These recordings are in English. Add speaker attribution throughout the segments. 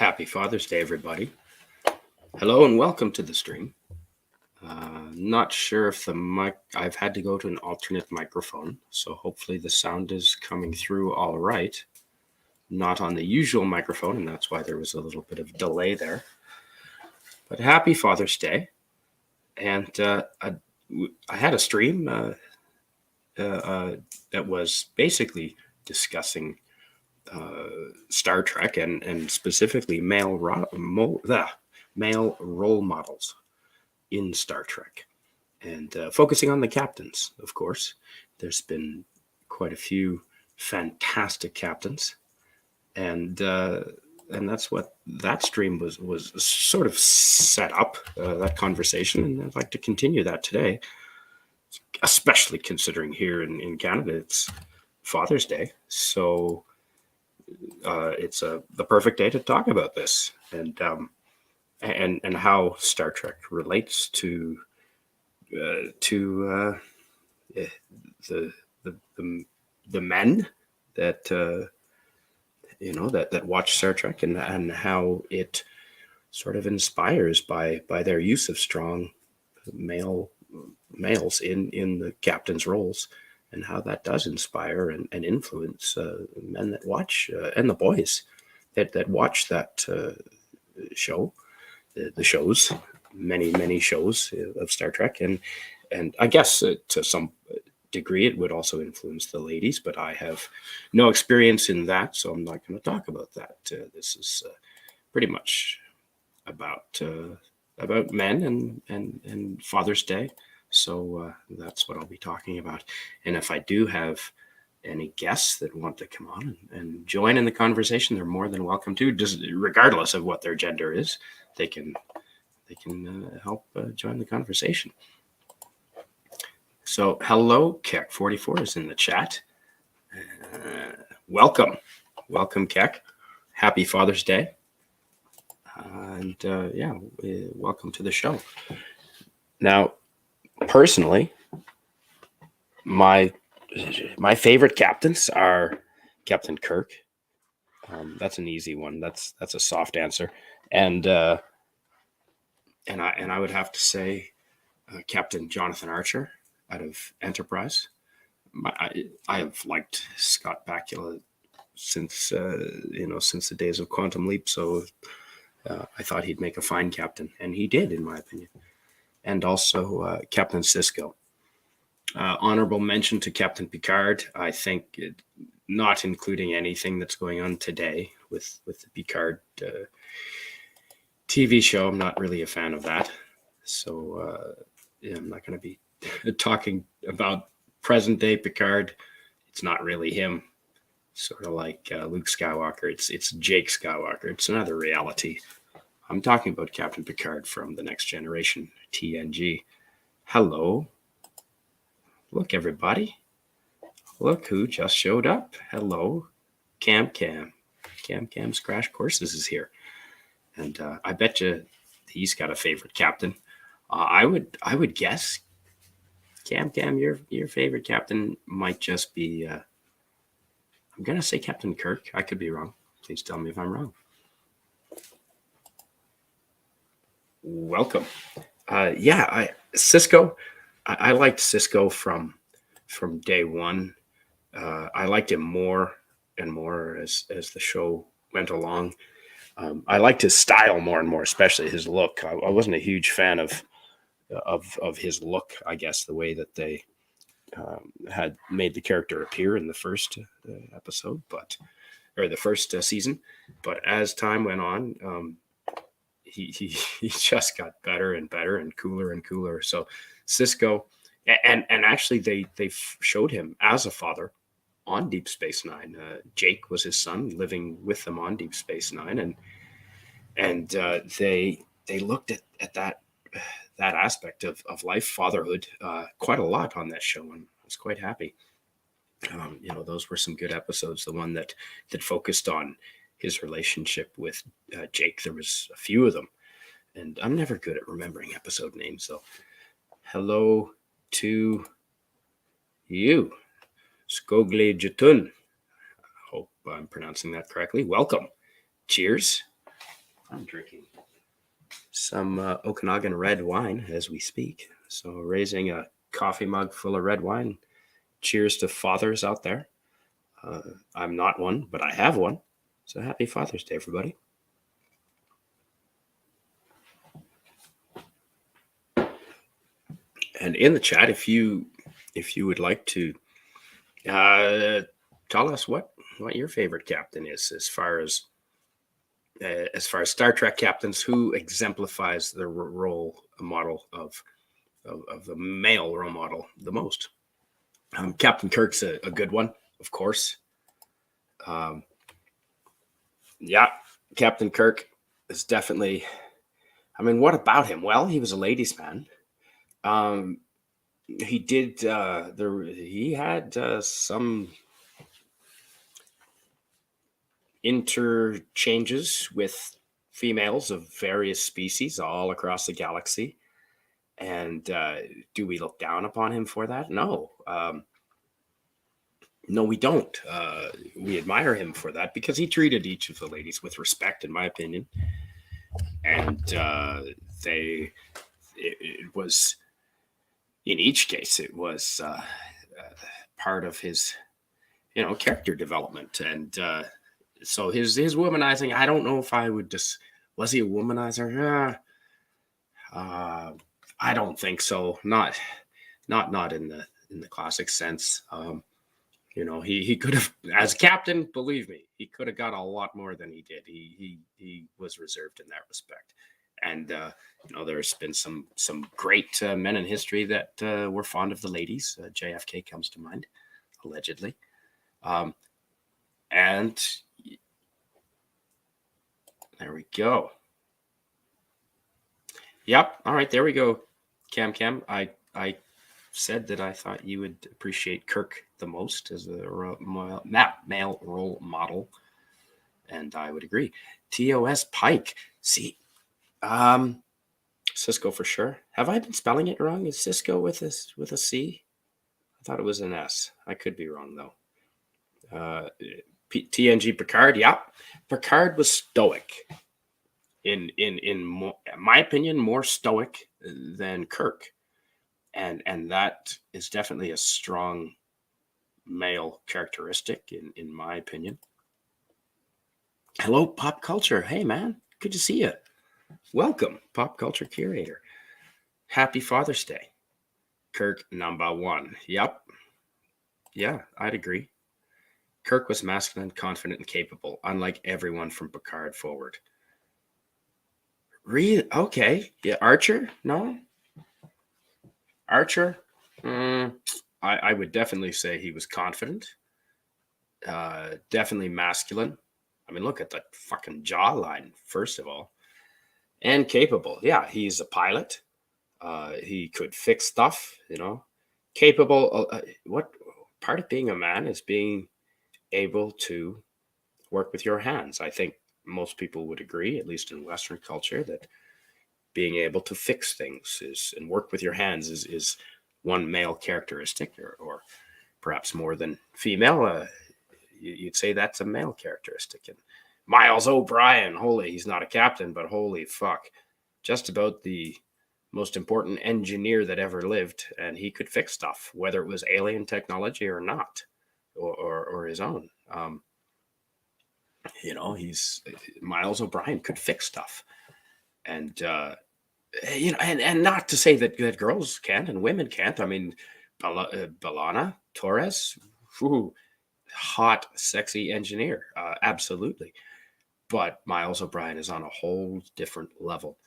Speaker 1: Happy Father's Day, everybody. Hello and welcome to the stream. Not sure if the mic, I've had to go to an alternate microphone, so hopefully the sound is coming through all right. Not on the usual microphone, and that's why there was a little bit of delay there. But happy Father's Day. And I had a stream that was basically discussing Star Trek and specifically male role models in Star Trek, and focusing on the captains. Of course, there's been quite a few fantastic captains, and that's what that stream was sort of set up, that conversation, and I'd like to continue that today, especially considering here in Canada it's Father's Day, so it's the perfect day to talk about this and how Star Trek relates to the men that that watch Star Trek, and how it sort of inspires by their use of strong males in the captain's roles, and how that does inspire and influence men that watch, and the boys that watch that show, the shows, many shows of Star Trek, and I guess to some degree it would also influence the ladies, but I have no experience in that, so I'm not going to talk about that. This is pretty much about men and Father's Day. So that's what I'll be talking about. And if I do have any guests that want to come on and join in the conversation, they're more than welcome to. Just regardless of what their gender is, they can help join the conversation. So hello, Kirk 44 is in the chat. Welcome, Kirk. Happy Father's Day. And welcome to the show. Now, personally, my favorite captains are Captain Kirk. That's an easy one. That's a soft answer, and I would have to say Captain Jonathan Archer out of Enterprise. I have liked Scott Bakula since the days of Quantum Leap. So I thought he'd make a fine captain, and he did, in my opinion. And also Captain Sisko. Honorable mention to Captain Picard. I think not including anything that's going on today with the Picard TV show. I'm not really a fan of that. So I'm not going to be talking about present day Picard. It's not really him. Sort of like Luke Skywalker. It's Jake Skywalker. It's another reality. I'm talking about Captain Picard from The Next Generation, TNG. Hello. Look, everybody. Look who just showed up. Hello. Cam. Cam's Crash Courses is here. And I bet you he's got a favorite captain. I would guess, Cam, your favorite captain might just be, I'm going to say Captain Kirk. I could be wrong. Please tell me if I'm wrong. Welcome. Sisko. I liked Sisko from day one. I liked him more and more as the show went along. I liked his style more and more, especially his look. I wasn't a huge fan of his look. I guess the way that they had made the character appear in the first episode, or the first season. But as time went on, he just got better and better and cooler. So Sisko, and actually they showed him as a father on Deep Space Nine. Jake was his son, living with them on Deep Space Nine, and they looked at that aspect of life, fatherhood, quite a lot on that show, and I was quite happy. Those were some good episodes. The one that focused on his relationship with Jake. There was a few of them, and I'm never good at remembering episode names. So hello to you, Skogle Jatun. Hope I'm pronouncing that correctly. Welcome. Cheers. I'm drinking some Okanagan red wine as we speak. So raising a coffee mug full of red wine. Cheers to fathers out there. I'm not one, but I have one. So happy Father's Day, everybody. And in the chat, if you would like to tell us what your favorite captain is, as far as Star Trek captains, who exemplifies the role model of the male role model the most. Captain Kirk's a good one, of course. Yeah, Captain Kirk is definitely. I mean, what about him? Well, he was a ladies' man. He did. He had some interchanges with females of various species all across the galaxy. And do we look down upon him for that? No. No, we don't. We admire him for that because he treated each of the ladies with respect, in my opinion. And it was, in each case, it was part of his, character development. And so his womanizing, I don't know if I would just, was he a womanizer? I don't think so. Not in the classic sense. He could have, as captain, believe me, he could have got a lot more than he did. He was reserved in that respect. And there's been some great men in history that were fond of the ladies. JFK comes to mind, allegedly. And there we go. Yep. All right. There we go. Cam. I said that I thought you would appreciate Kirk the most as a male role model. And I would agree. TOS Pike. See, Sisko for sure. Have I been spelling it wrong? Is Sisko with a C? I thought it was an S. I could be wrong though. TNG Picard. Yeah. Picard was stoic. In my opinion, more stoic than Kirk. And that is definitely a strong male characteristic, in my opinion. Hello, Pop Culture. Hey, man. Good to see you. Welcome, Pop Culture Curator. Happy Father's Day. Kirk, number one. Yep. Yeah, I'd agree. Kirk was masculine, confident, and capable, unlike everyone from Picard forward. Really? Okay. Yeah, Archer? No? Archer? I would definitely say he was confident. Definitely masculine. I mean, look at that fucking jawline, first of all. And capable. Yeah, he's a pilot. He could fix stuff, Capable. What part of being a man is being able to work with your hands. I think most people would agree, at least in Western culture, that being able to fix things and work with your hands is one male characteristic, or perhaps more than female. You'd say that's a male characteristic. And Miles O'Brien, he's not a captain, but holy fuck, just about the most important engineer that ever lived, and he could fix stuff, whether it was alien technology or not, or his own. He's Miles O'Brien could fix stuff, and and not to say that girls can't and women can't. I mean, B'Elanna Torres, hot, sexy engineer, absolutely. But Miles O'Brien is on a whole different level.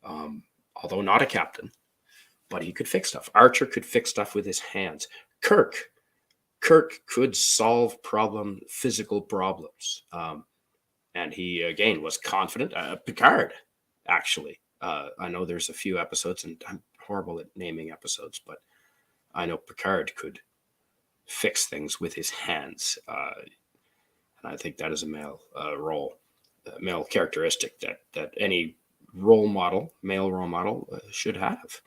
Speaker 1: Although not a captain, but he could fix stuff. Archer could fix stuff with his hands. Kirk could solve physical problems. And he, again, was confident. Picard, actually. I know there's a few episodes, and I'm horrible at naming episodes, but I know Picard could fix things with his hands. And I think that is a male male characteristic that any male role model should have.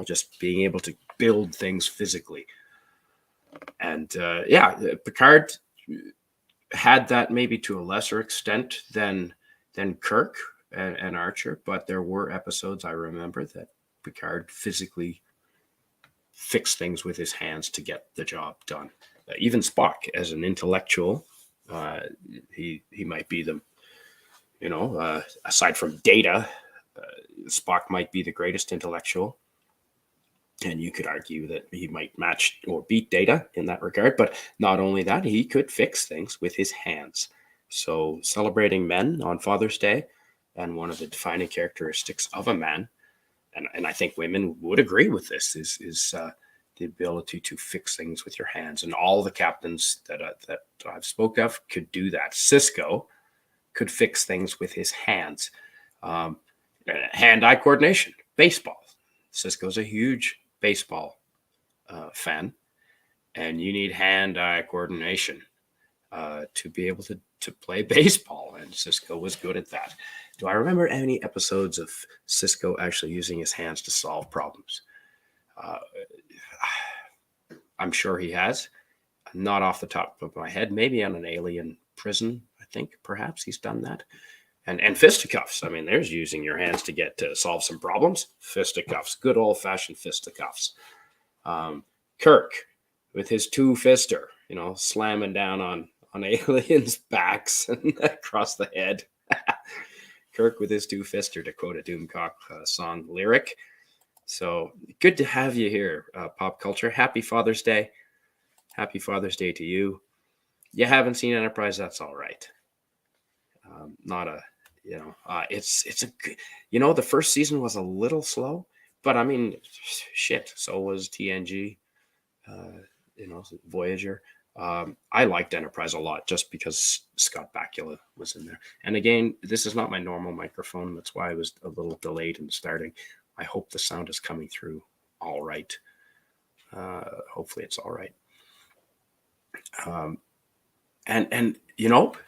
Speaker 1: Just being able to build things physically. And Picard had that maybe to a lesser extent than than Kirk and Archer, but there were episodes I remember that Picard physically fixed things with his hands to get the job done. Even Spock, as an intellectual, he might be the, aside from Data, Spock might be the greatest intellectual. And you could argue that he might match or beat Data in that regard. But not only that, he could fix things with his hands. So celebrating men on Father's Day, and one of the defining characteristics of a man, and I think women would agree with this, is the ability to fix things with your hands. And all the captains that I've spoke of could do that. Sisko could fix things with his hands. Hand-eye coordination, baseball. Sisko's a huge baseball fan, and you need hand-eye coordination to be able to play baseball, and Sisko was good at that. Do I remember any episodes of Sisko actually using his hands to solve problems? I'm sure he has. Not off the top of my head. Maybe on an alien prison, I think perhaps he's done that. And fisticuffs. I mean, there's using your hands to get to solve some problems. Fisticuffs, good old-fashioned fisticuffs. Kirk with his two-fister, slamming down on aliens' backs and across the head. Kirk with his two-fister, to quote a Doomcock song lyric. So good to have you here, Pop Culture. Happy Father's Day. Happy Father's Day to you. You haven't seen Enterprise, that's all right. It's a good, the first season was a little slow, but I mean, shit, so was TNG, Voyager. I liked Enterprise a lot just because Scott Bakula was in there. And again, this is not my normal microphone. That's why I was a little delayed in starting. I hope the sound is coming through all right. Hopefully it's all right. And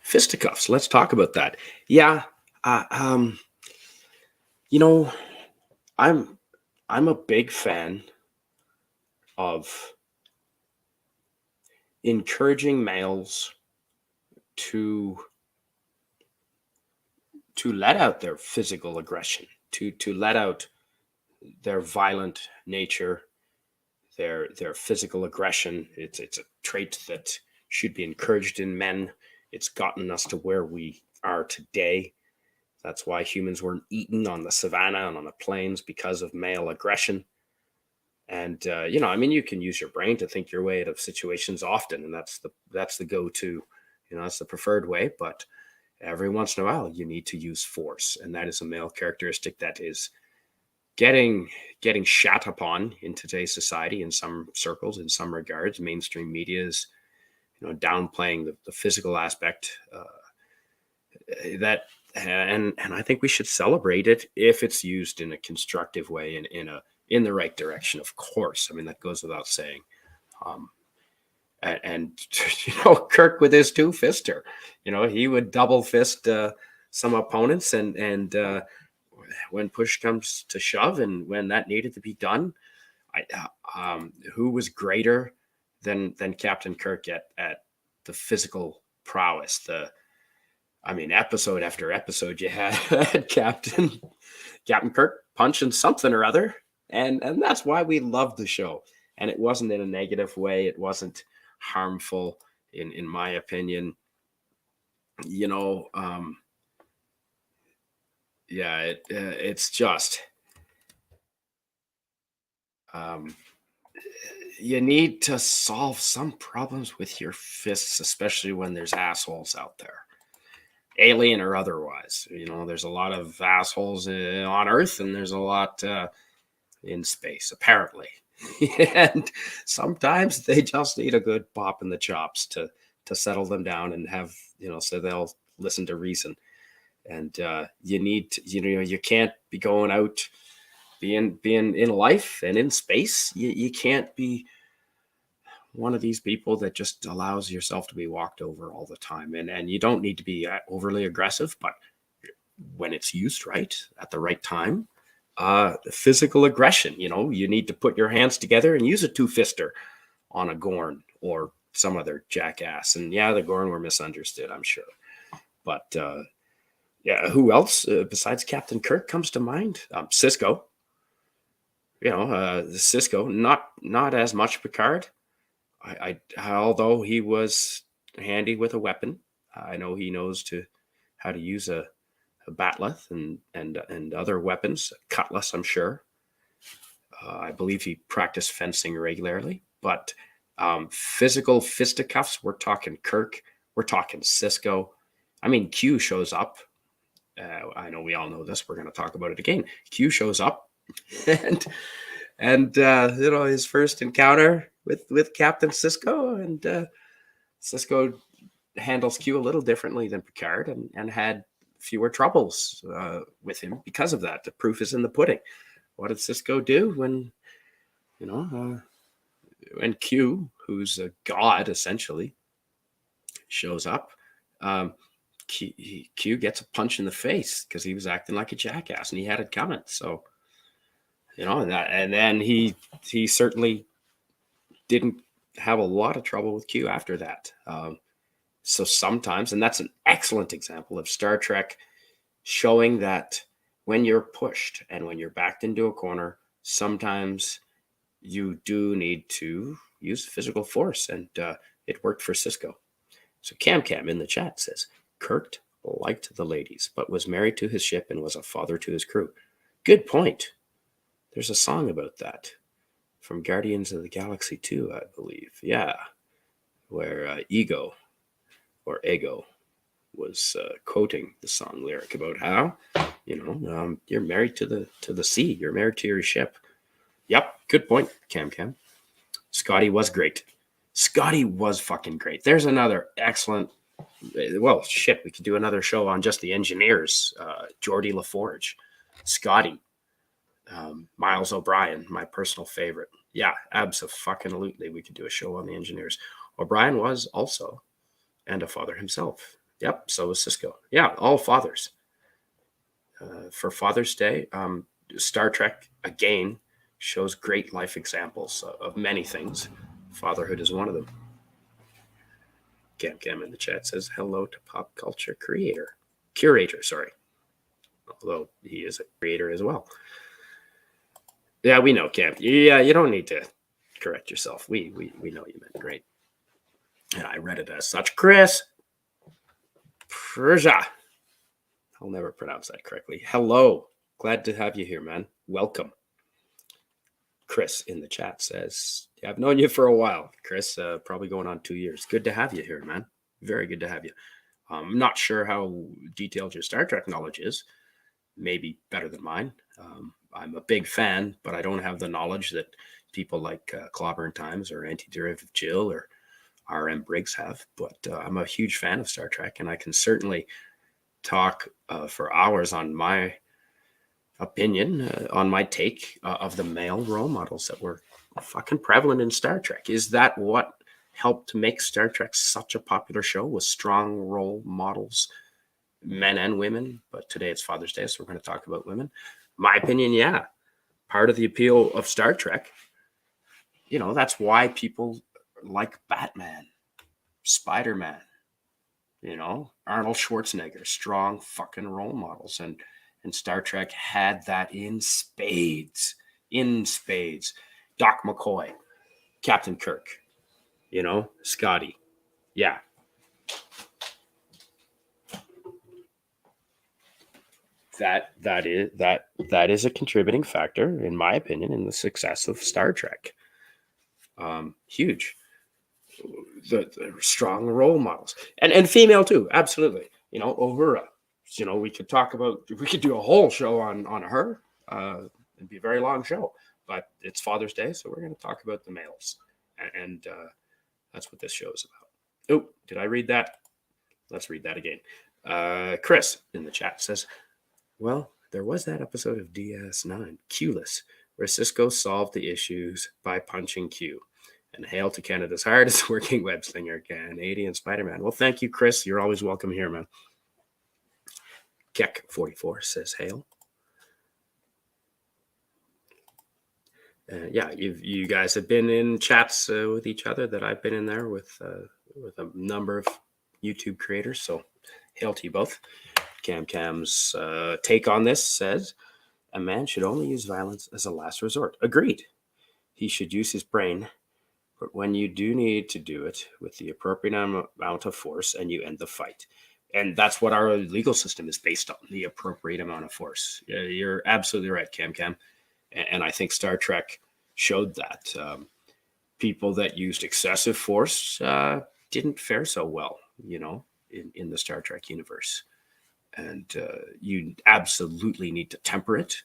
Speaker 1: fisticuffs. Let's talk about that. Yeah. I'm a big fan of encouraging males to let out their physical aggression, to let out their violent nature, their physical aggression. It's a trait that should be encouraged in men. It's gotten us to where we are today. That's why humans weren't eaten on the savannah and on the plains, because of male aggression. And you can use your brain to think your way out of situations often, and that's the go-to. That's the preferred way. But every once in a while, you need to use force, and that is a male characteristic that is getting shat upon in today's society in some circles, in some regards. Mainstream media is downplaying the physical aspect and I think we should celebrate it if it's used in a constructive way and in the right direction. Of course, I mean, that goes without saying. Kirk with his two-fister, he would double fist some opponents, and when push comes to shove, and when that needed to be done, who was greater than Captain Kirk at the physical prowess? Episode after episode, you had Captain Kirk punching something or other, and that's why we loved the show. And it wasn't in a negative way. It wasn't harmful, in my opinion. It's just you need to solve some problems with your fists, especially when there's assholes out there, alien or otherwise. There's a lot of assholes on Earth, and there's a lot in space, apparently. And sometimes they just need a good pop in the chops to settle them down and have, so they'll listen to reason. And you need to, you can't be going out being in life and in space. You can't be one of these people that just allows yourself to be walked over all the time. And you don't need to be overly aggressive, but when it's used right at the right time, physical aggression, you need to put your hands together and use a two-fister on a Gorn or some other jackass. And yeah, the Gorn were misunderstood, I'm sure. But Yeah, who else besides Captain Kirk comes to mind? Sisko. Sisko. Not as much Picard. Although he was handy with a weapon, I know he knows how to use a bat'leth and other weapons, cutlass. I'm sure. I believe he practiced fencing regularly, but physical fisticuffs. We're talking Kirk. We're talking Sisko. I mean, Q shows up. I know we all know this. We're going to talk about it again. Q shows up, and his first encounter with Captain Sisko, and Sisko handles Q a little differently than Picard, and had fewer troubles with him because of that. The proof is in the pudding. What did Sisko do when Q, who's a god essentially, shows up? Q gets a punch in the face because he was acting like a jackass, and he had it coming. So, and then he certainly didn't have a lot of trouble with Q after that. So sometimes, and that's an excellent example of Star Trek showing that when you're pushed and when you're backed into a corner, sometimes you do need to use physical force, and it worked for Sisko. So Cam in the chat says, Kirk liked the ladies, but was married to his ship and was a father to his crew. Good point. There's a song about that from Guardians of the Galaxy 2, I believe. Yeah, where Ego was quoting the song lyric about how, you're married to the sea. You're married to your ship. Yep, good point, Cam. Scotty was great. Scotty was fucking great. There's another excellent. Well, shit, we could do another show on just the engineers. Geordie LaForge, Scotty, Miles O'Brien, my personal favorite. Yeah, abso-fucking-lutely. We could do a show on the engineers. O'Brien was also, and a father himself. Yep, so was Sisko. Yeah, all fathers. For Father's Day, Star Trek, again, shows great life examples of many things. Fatherhood is one of them. Cam in the chat says, hello to pop culture curator, sorry. Although he is a creator as well. Yeah, we know, Cam. Yeah, you don't need to correct yourself. We know you meant great. And I read it as such. Chris Persia. I'll never pronounce that correctly. Hello. Glad to have you here, man. Welcome. Chris in the chat says, yeah, I've known you for a while, Chris, probably going on 2 years. Good to have you here, man. Very good to have you. I'm not sure how detailed your Star Trek knowledge is. Maybe better than mine. I'm a big fan, but I don't have the knowledge that people like Clobber Times or Anti-Derivative Jill or R.M. Briggs have. But I'm a huge fan of Star Trek, and I can certainly talk for hours on my opinion, on my take of the male role models that were fucking prevalent in Star Trek. Is that what helped make Star Trek such a popular show, with strong role models, men and women? But today it's Father's Day, so we're going to talk about women. My opinion, yeah. Part of the appeal of Star Trek, that's why people like Batman, Spider-Man, Arnold Schwarzenegger, strong fucking role models. And Star Trek had that in spades. Doc McCoy, Captain Kirk, Scotty. Yeah. That is a contributing factor, in my opinion, in the success of Star Trek. Huge. The strong role models. And female too, absolutely. Uhura. We could do a whole show on her. It'd be a very long show, but it's Father's Day, so we're going to talk about the males, and that's what this show is about. Oh, did I read that? Let's read that again. Chris in the chat says, well, there was that episode of DS9, Q-less, where Sisko solved the issues by punching Q. And hail to Canada's hardest working web slinger, Canadian Spider-Man. Well, thank you, Chris. You're always welcome here, man. Keck44 says hail. Yeah, you guys have been in chats with each other that I've been in there with a number of YouTube creators. So hail to you both. Cam's take on this says, a man should only use violence as a last resort. Agreed. He should use his brain, but when you do need to do it with the appropriate amount of force, and you end the fight. And that's what our legal system is based on, the appropriate amount of force. You're absolutely right, Cam. And I think Star Trek showed that. People that used excessive force didn't fare so well, in the Star Trek universe. And you absolutely need to temper it.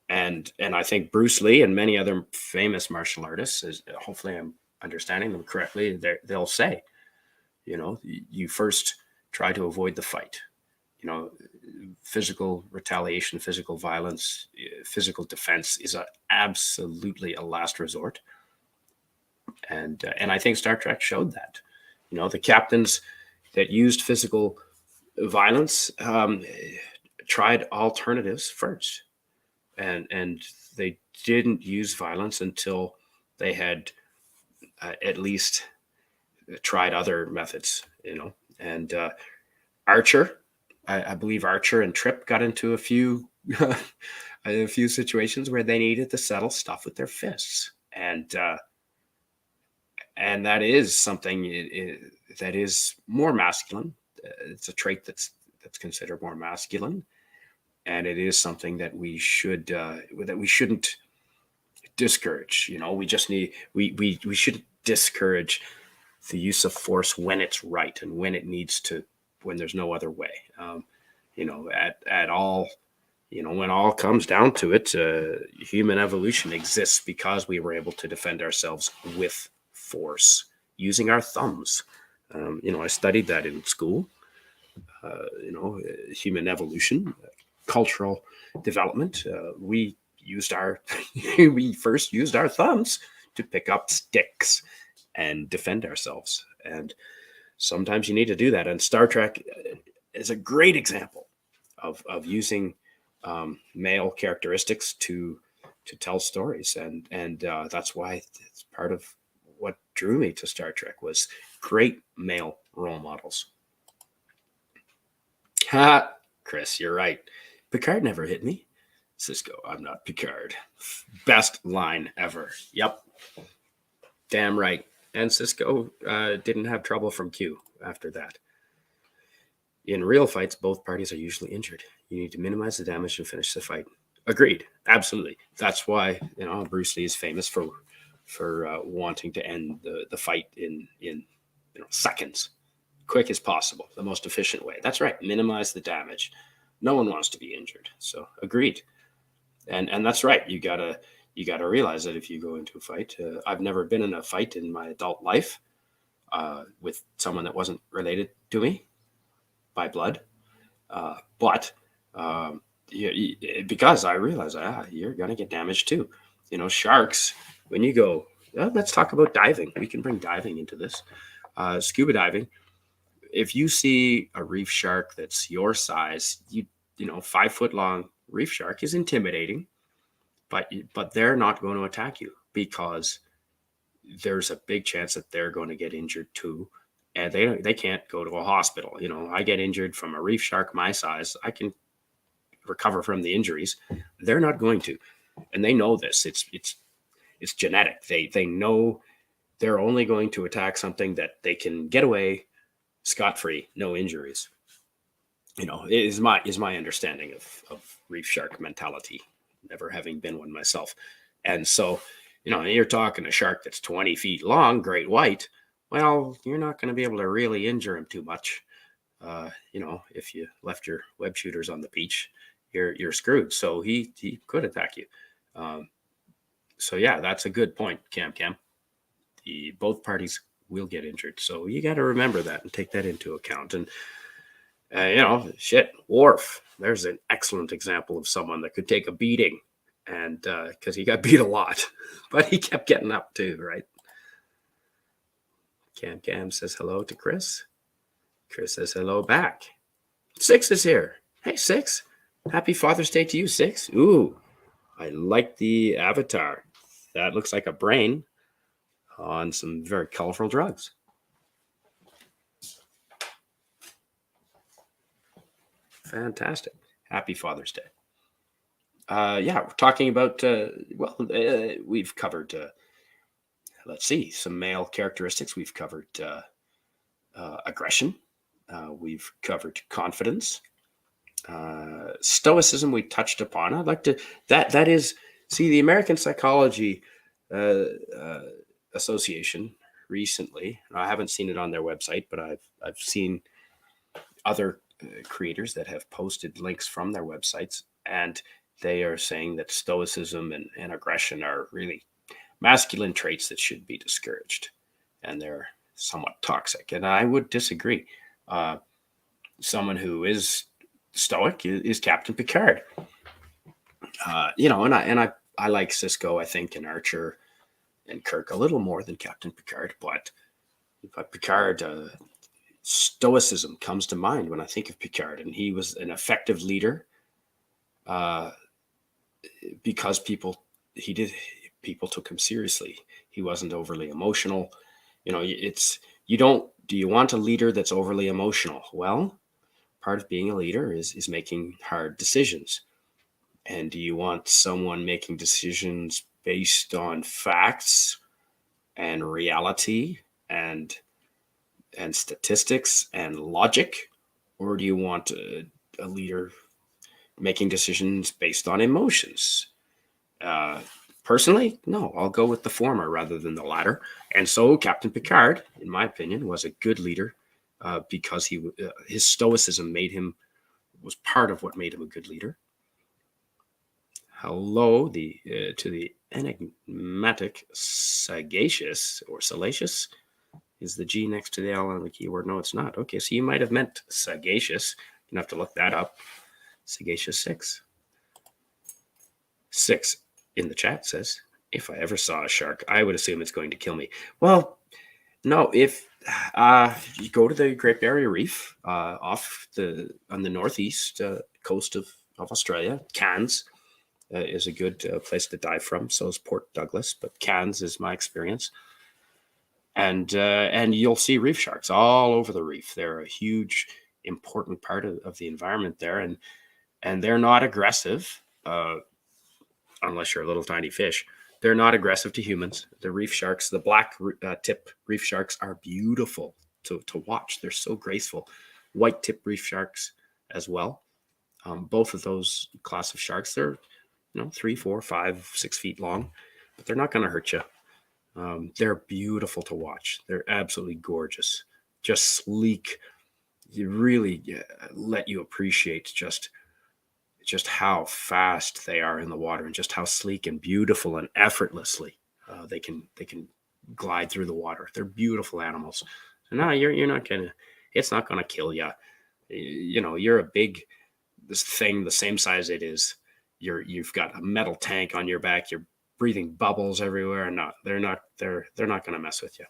Speaker 1: And I think Bruce Lee and many other famous martial artists, hopefully I'm understanding them correctly, they'll say, you first try to avoid the fight. Physical retaliation, physical violence, physical defense is absolutely a last resort. And I think Star Trek showed that. The captains that used physical violence tried alternatives first, and they didn't use violence until they had at least tried other methods. And Archer, I believe Archer and Trip got into a few a few situations where they needed to settle stuff with their fists, and that is something that is more masculine. It's a trait that's considered more masculine, and it is something that we shouldn't discourage. We should discourage the use of force when it's right and when it needs to, when there's no other way. At all, when all comes down to it, human evolution exists because we were able to defend ourselves with force using our thumbs. I studied that in school. Human evolution, cultural development. We first used our thumbs to pick up sticks and defend ourselves. And sometimes you need to do that. And Star Trek is a great example of using male characteristics to tell stories. And that's why it's part of what drew me to Star Trek was great male role models. Ha, Chris, you're right. Picard never hit me. Sisko, I'm not Picard. Best line ever. Yep. Damn right. And Sisko didn't have trouble from Q after that. In real fights, both parties are usually injured. You need to minimize the damage and finish the fight. Agreed. Absolutely. That's why Bruce Lee is famous for wanting to end the fight in seconds, quick as possible, the most efficient way. That's right. Minimize the damage. No one wants to be injured. So agreed. And that's right. You gotta realize that if you go into a fight, I've never been in a fight in my adult life with someone that wasn't related to me by blood, but because I realize you're gonna get damaged too. Sharks. When you go, let's talk about diving. We can bring diving into this. Scuba diving. If you see a reef shark that's your size, 5 foot long reef shark is intimidating, but they're not going to attack you because there's a big chance that they're going to get injured too, and they can't go to a hospital. I get injured from a reef shark my size, I can recover from the injuries. They're not going to, and they know this. It's genetic. They know they're only going to attack something that they can get away scot-free, no injuries. Is my understanding of reef shark mentality, never having been one myself. And so, you're talking a shark that's 20 feet long, great white. Well, you're not going to be able to really injure him too much. If you left your web shooters on the beach, you're screwed. So he could attack you. So yeah, that's a good point, Cam. Both parties will get injured. So you got to remember that and take that into account. And, Worf, there's an excellent example of someone that could take a beating, and because he got beat a lot, but he kept getting up too, right? Cam says hello to Chris. Chris says hello back. Six is here. Hey, Six. Happy Father's Day to you, Six. Ooh, I like the avatar. That looks like a brain on some very colorful drugs. Fantastic. Happy Father's Day. Yeah, we're talking about, we've covered, let's see, some male characteristics. We've covered aggression. We've covered confidence. Stoicism we touched upon. I'd like to, that is, see, the American Psychology uh, uh, Association recently, I haven't seen it on their website, but I've seen other creators that have posted links from their websites, and they are saying that stoicism and aggression are really masculine traits that should be discouraged, and they're somewhat toxic. And I would disagree. Uh, Someone who is stoic is Captain Picard. And I like Sisko, I think, and Archer and Kirk a little more than Captain Picard, but Picard. Stoicism comes to mind when I think of Picard, and he was an effective leader uh, because people took him seriously. He wasn't overly emotional. It's you don't. Do you want a leader that's overly emotional? Well, part of being a leader is making hard decisions. And do you want someone making decisions based on facts and reality and statistics and logic, or do you want a leader making decisions based on emotions? Uh, Personally, no, I'll go with the former rather than the latter. And so Captain Picard, in my opinion, was a good leader because his stoicism was part of what made him a good leader. Hello, to the enigmatic sagacious or salacious. Is the G next to the L on the keyword? No, it's not. Okay, so you might have meant sagacious. You have to look that up. Sagacious 6. 6 in the chat says, if I ever saw a shark, I would assume it's going to kill me. Well, no, if you go to the Great Barrier Reef on the northeast coast of Australia, Cairns is a good place to dive from. So is Port Douglas, but Cairns is my experience. And you'll see reef sharks all over the reef. They're a huge, important part of the environment there, and they're not aggressive unless you're a little tiny fish. They're not aggressive to humans. The reef sharks, the black tip reef sharks, are beautiful to watch. They're so graceful. White tip reef sharks as well. Both of those class of sharks, they're 3, 4, 5, 6 feet long, but they're not going to hurt you. They're beautiful to watch. They're absolutely gorgeous, just sleek. You really let you appreciate just how fast they are in the water, and just how sleek and beautiful and effortlessly they can glide through the water. They're beautiful animals. So no, you're not gonna. It's not gonna kill you. You're a big this thing the same size it is. You've got a metal tank on your back. You're breathing bubbles everywhere. And they're not going to mess with you.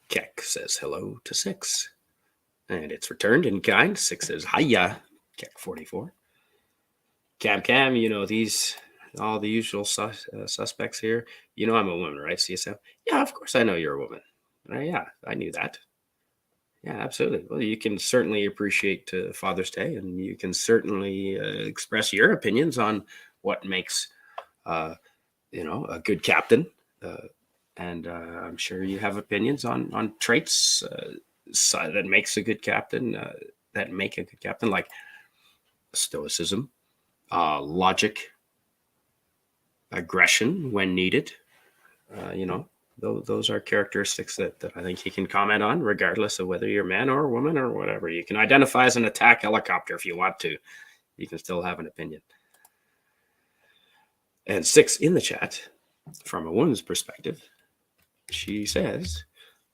Speaker 1: Keck says hello to 6. And it's returned in kind. 6 says hiya. Keck 44. Cam, all the usual suspects here. I'm a woman, right, CSM? Yeah, of course I know you're a woman. Yeah, I knew that. Yeah, absolutely. Well, you can certainly appreciate Father's Day, and you can certainly express your opinions on what makes a good captain, and I'm sure you have opinions on traits that makes a good captain, that make a good captain, like stoicism, logic, aggression when needed. Those are characteristics that I think you can comment on, regardless of whether you're a man or a woman or whatever. You can identify as an attack helicopter if you want to. You can still have an opinion. And 6 in the chat, from a woman's perspective, she says,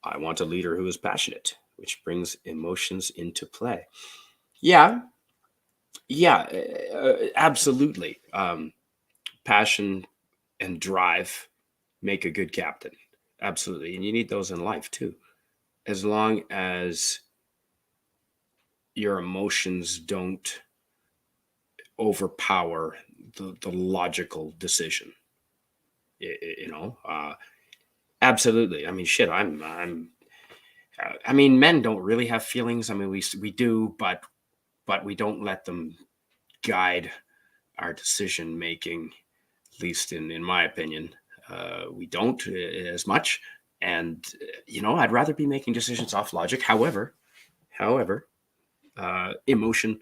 Speaker 1: I want a leader who is passionate, which brings emotions into play. Yeah, absolutely. Passion and drive make a good captain. Absolutely. And you need those in life too. As long as your emotions don't overpower the logical decision. Absolutely. I mean, shit, men don't really have feelings. I mean, we do, but but we don't let them guide our decision making, at least in my opinion. We don't as much. And, I'd rather be making decisions off logic. However, emotion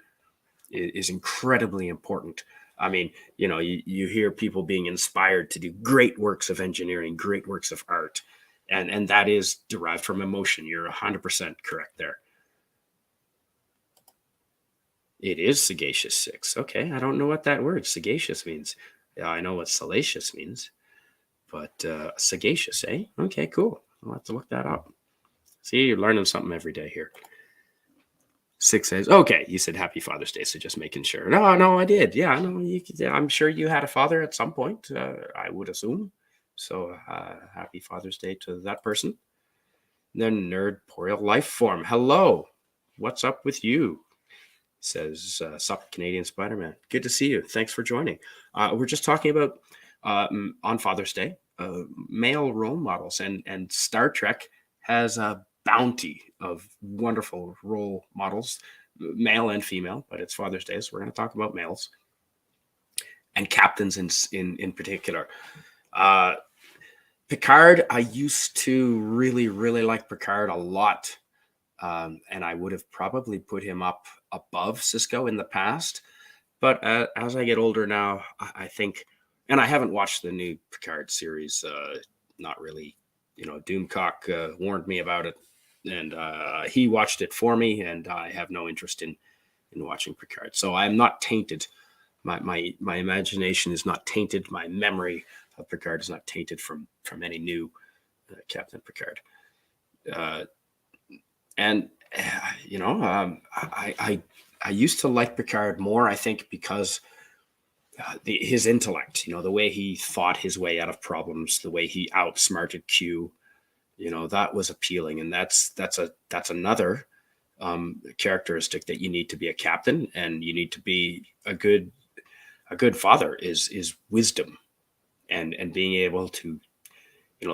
Speaker 1: is incredibly important. I mean, you hear people being inspired to do great works of engineering, great works of art, and that is derived from emotion. You're 100% correct there. It is sagacious 6. Okay, I don't know what that word sagacious means. Yeah, I know what salacious means, but sagacious, eh? Okay, cool. I'll have to look that up. See, you're learning something every day here. 6 says, okay, you said Happy Father's Day, so just making sure. No, I did. Yeah, no, I'm sure you had a father at some point, I would assume. So Happy Father's Day to that person. Then Nerdporeal Life Form. Hello. What's up with you? Says, sup, Canadian Spider-Man. Good to see you. Thanks for joining. We're just talking about, on Father's Day, male role models. And Star Trek has a bounty of wonderful role models, male and female, but it's Father's Day, so we're going to talk about males and captains in particular. Picard, I used to really, really like Picard a lot. And I would have probably put him up above Sisko in the past. But as I get older now, I think, and I haven't watched the new Picard series, not really, Doomcock warned me about it, and he watched it for me, and I have no interest in watching Picard. So I'm not tainted. My imagination is not tainted. My memory of Picard is not tainted from any new Captain Picard. I used to like Picard more, I think, because his intellect, the way he thought his way out of problems, the way he outsmarted Q, that was appealing. And that's another characteristic that you need to be a captain, and you need to be a good father is wisdom and being able to,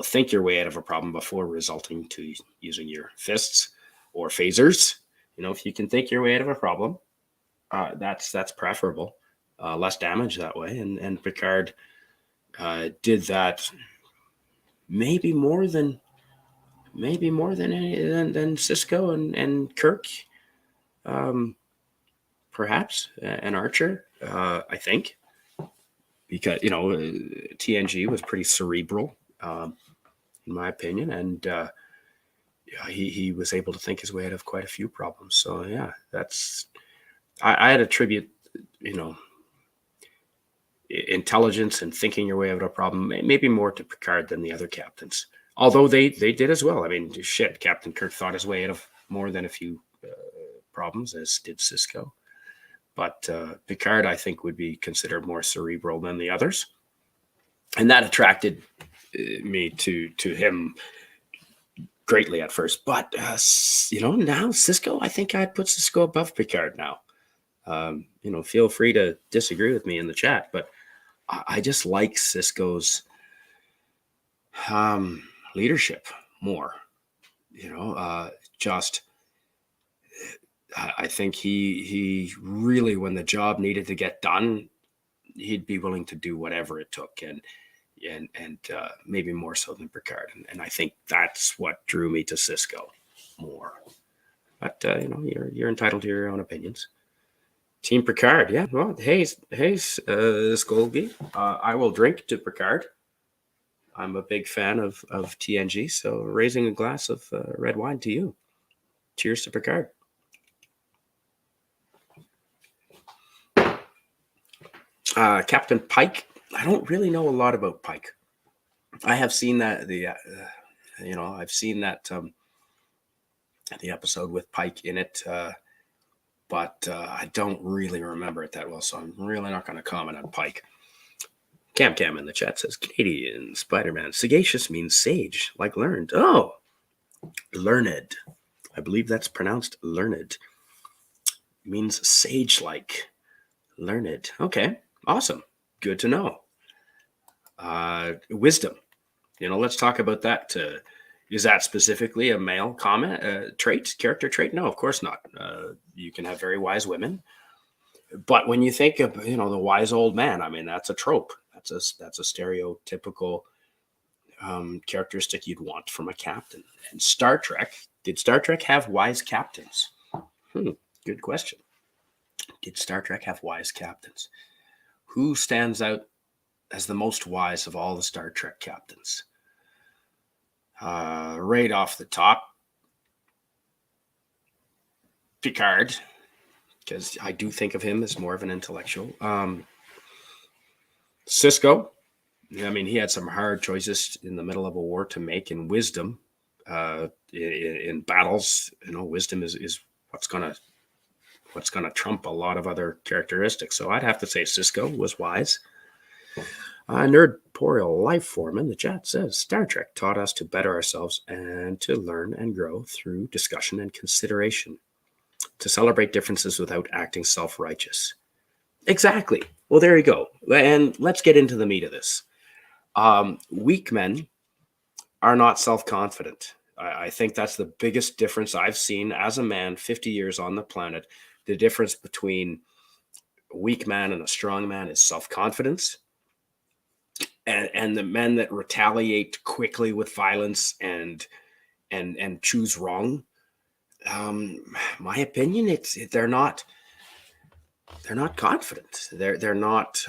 Speaker 1: think your way out of a problem before resorting to using your fists or phasers. If you can think your way out of a problem, that's preferable. Less damage that way. And Picard did that maybe more than Sisko and Kirk, perhaps, and Archer. I think because TNG was pretty cerebral, in my opinion, and he was able to think his way out of quite a few problems. So yeah, I had attribute, intelligence and thinking your way out of a problem maybe more to Picard than the other captains. Although they did as well. I mean, shit, Captain Kirk thought his way out of more than a few problems, as did Sisko. But Picard, I think, would be considered more cerebral than the others. And that attracted me to him greatly at first. But, now Sisko, I think I'd put Sisko above Picard now. Feel free to disagree with me in the chat, but I just like Sisko's leadership more. I think he really, when the job needed to get done, he'd be willing to do whatever it took, and maybe more so than Picard. And I think that's what drew me to Sisko more. But you're entitled to your own opinions. Team Picard, yeah. Well, hey, Skolby, I will drink to Picard. I'm a big fan of TNG, so raising a glass of red wine to you. Cheers to Picard. Captain Pike. I don't really know a lot about Pike. I have seen that I've seen that the episode with Pike in it, but I don't really remember it that well, so I'm really not going to comment on Pike. Cam in the chat says, Canadian Spider-Man. Sagacious means sage, like learned. Oh, learned. I believe that's pronounced learned. It means sage-like. Learned. Okay, awesome. Good to know. Wisdom. Let's talk about that. Is that specifically a male comment trait, character trait? No, of course not. You can have very wise women, but when you think of the wise old man, I mean that's a trope. That's a stereotypical characteristic you'd want from a captain. And Star Trek, did Star Trek have wise captains? Good question. Did Star Trek have wise captains? Who stands out as the most wise of all the Star Trek captains? Right off the top, Picard, because I do think of him as more of an intellectual. Sisko, I mean, he had some hard choices in the middle of a war to make, and wisdom in battles. Wisdom is what's gonna trump a lot of other characteristics. So I'd have to say Sisko was wise. Nerdporial life form in the chat says Star Trek taught us to better ourselves and to learn and grow through discussion and consideration, to celebrate differences without acting self-righteous. Exactly. Well, there you go. And let's get into the meat of this. Weak men are not self-confident. I think that's the biggest difference I've seen as a man, 50 years on the planet. The difference between a weak man and a strong man is self-confidence. And the men that retaliate quickly with violence and choose wrong, my opinion, they're not confident. They're not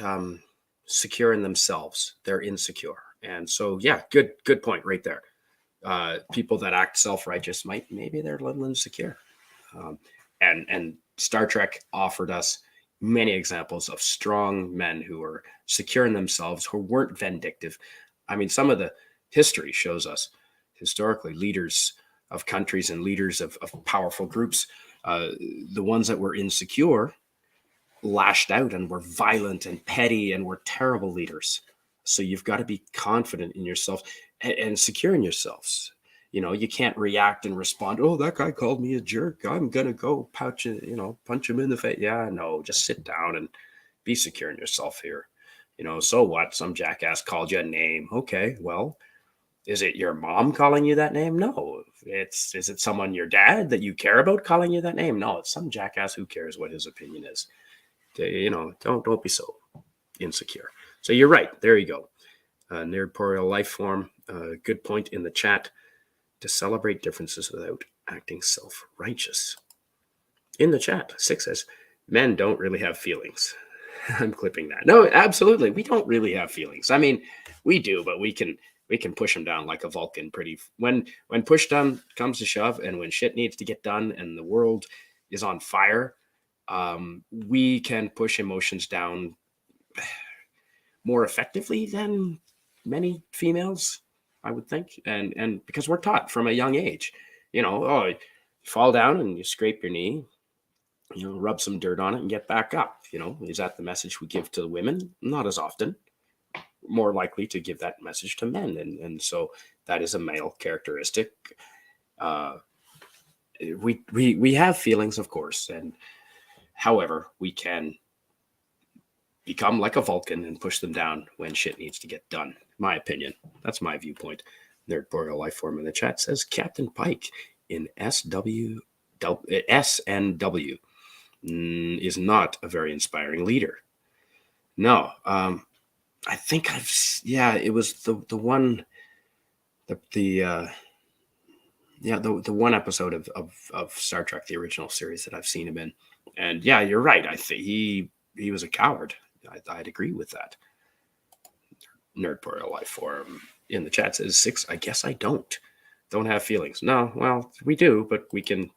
Speaker 1: secure in themselves. They're insecure. And so, yeah, good point right there. People that act self-righteous maybe they're a little insecure. And Star Trek offered us many examples of strong men who were secure in themselves, who weren't vindictive. I mean, some of the history shows us historically leaders of countries and leaders of powerful groups, the ones that were insecure lashed out and were violent and petty and were terrible leaders. So you've got to be confident in yourself and secure in yourselves. You can't react and respond. Oh, that guy called me a jerk. I'm going to go punch him in the face. Yeah, no, just sit down and be secure in yourself here. So what? Some jackass called you a name. Okay, well, is it your mom calling you that name? No. Is it someone, your dad, that you care about calling you that name? No, it's some jackass who cares what his opinion is. Don't be so insecure. So you're right. There you go. Nerdporial life form. Good point in the chat. To celebrate differences without acting self-righteous. In the chat, 6 says, men don't really have feelings. I'm clipping that. No, absolutely. We don't really have feelings. I mean, we do, but we can push them down like a Vulcan when push done comes to shove, and when shit needs to get done and the world is on fire, we can push emotions down more effectively than many females, I would think. And because we're taught from a young age, you fall down and you scrape your knee, rub some dirt on it and get back up. Is that the message we give to women? Not as often. More likely to give that message to men. And so that is a male characteristic. We have feelings, of course. And however, we can become like a Vulcan and push them down when shit needs to get done. My opinion. That's my viewpoint. Nerdporial life form in the chat says Captain Pike in SNW is not a very inspiring leader. No, I think it was the one, the one episode of Star Trek, the original series, that I've seen him in. And yeah, you're right. I think he was a coward. I'd agree with that. Nerdporial life form in the chat says 6. I guess I don't have feelings. No, well, we do, but we can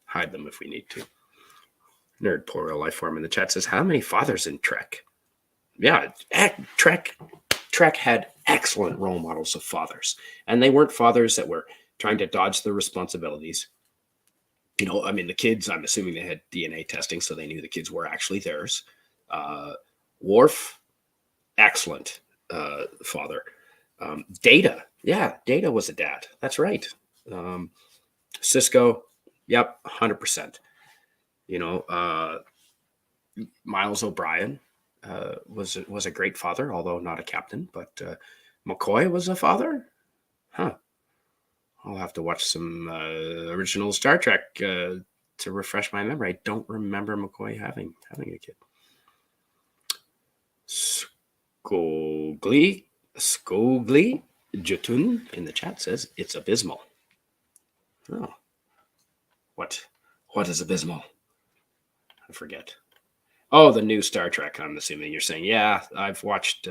Speaker 1: hide them if we need to. Nerdporial life form in the chat says, how many fathers in Trek? Yeah, Trek had excellent role models of fathers, and they weren't fathers that were trying to dodge their responsibilities. I mean, the kids, I'm assuming they had DNA testing, so they knew the kids were actually theirs. Worf, excellent father. Data was a dad. That's right. Sisko, yep, 100%. Miles O'Brien was a great father, although not a captain. But McCoy was a father? Huh. I'll have to watch some original Star Trek to refresh my memory. I don't remember McCoy having a kid. Skogli Jotun in the chat says it's abysmal. Oh, what is abysmal? I forget. Oh, the new Star Trek. I'm assuming you're saying. Yeah, I've watched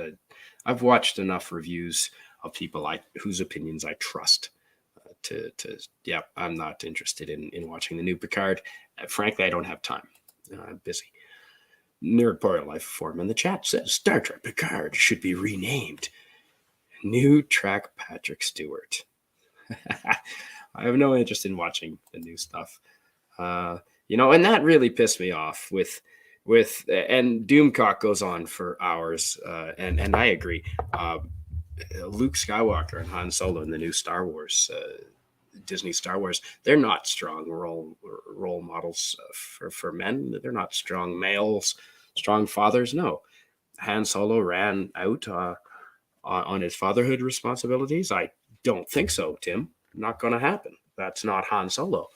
Speaker 1: enough reviews of people whose opinions I trust yeah. I'm not interested in watching the new Picard. Frankly, I don't have time. I'm busy. Nerd Power Life Form in the chat says Star Trek Picard should be renamed New Track Patrick Stewart. I have no interest in watching the new stuff. And that really pissed me off with and Doomcock goes on for hours. And I agree. Luke Skywalker and Han Solo in the new Star Wars, Disney Star Wars, they're not strong role models for men. They're not strong males, strong fathers. No, Han Solo ran out on his fatherhood responsibilities. I don't think so, Tim. Not going to happen. That's not Han Solo.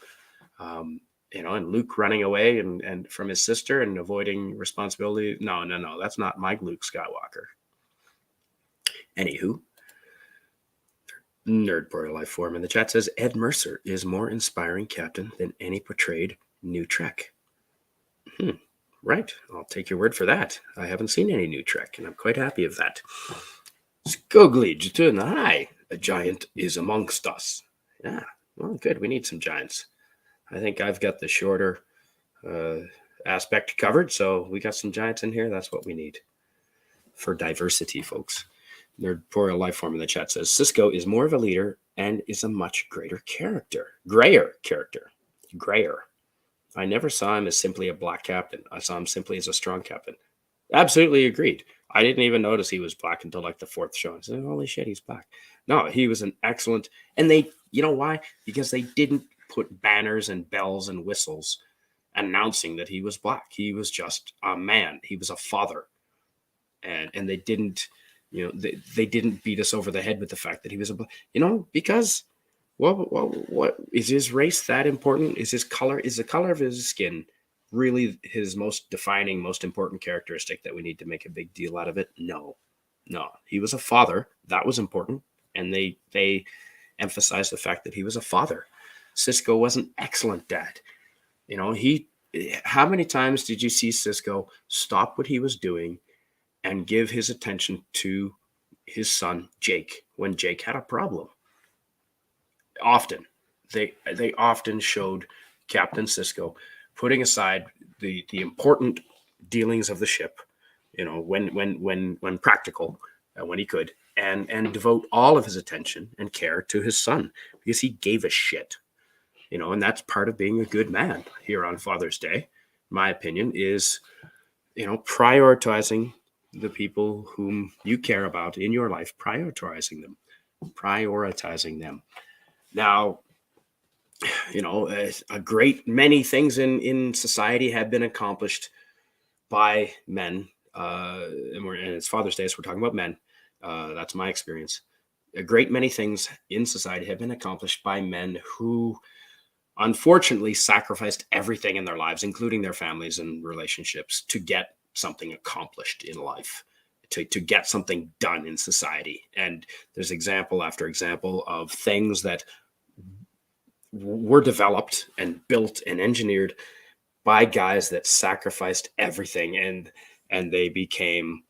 Speaker 1: And Luke running away and from his sister and avoiding responsibility. No. That's not my Luke Skywalker. Anywho, Nerd Portal Life Form in the chat says Ed Mercer is more inspiring captain than any portrayed new Trek. Right. I'll take your word for that. I haven't seen any new Trek, and I'm quite happy of that. Skogli Jatun, hi. A giant is amongst us. Yeah. Well, good. We need some giants. I think I've got the shorter aspect covered, so we got some giants in here. That's what we need for diversity, folks. Nerdporial Lifeform in the chat says Sisko is more of a leader and is a much grayer character. Grayer. I never saw him as simply a black captain. I saw him simply as a strong captain. Absolutely agreed. I didn't even notice he was black until like the fourth show. I said, holy shit, he's black. No, he was an excellent. And you know why? Because they didn't put banners and bells and whistles announcing that he was black. He was just a man. He was a father. And they didn't, they didn't beat us over the head with the fact that he was because what is his race that important? Is the color of his skin really his most defining, most important characteristic that we need to make a big deal out of it? No. He was a father. That was important. And they emphasized the fact that he was a father. Sisko was an excellent dad. How many times did you see Sisko stop what he was doing and give his attention to his son, Jake, when Jake had a problem? Often. They often showed Captain Sisko putting aside the important dealings of the ship, when practical, when he could, and devote all of his attention and care to his son because he gave a shit. And that's part of being a good man here on Father's Day. My opinion is, prioritizing the people whom you care about in your life, prioritizing them. Now, a great many things in society have been accomplished by men. And it's Father's Day, so we're talking about men. That's my experience. A great many things in society have been accomplished by men who unfortunately sacrificed everything in their lives, including their families and relationships, to get something accomplished in life, to get something done in society. And there's example after example of things that were developed and built and engineered by guys that sacrificed everything, and they became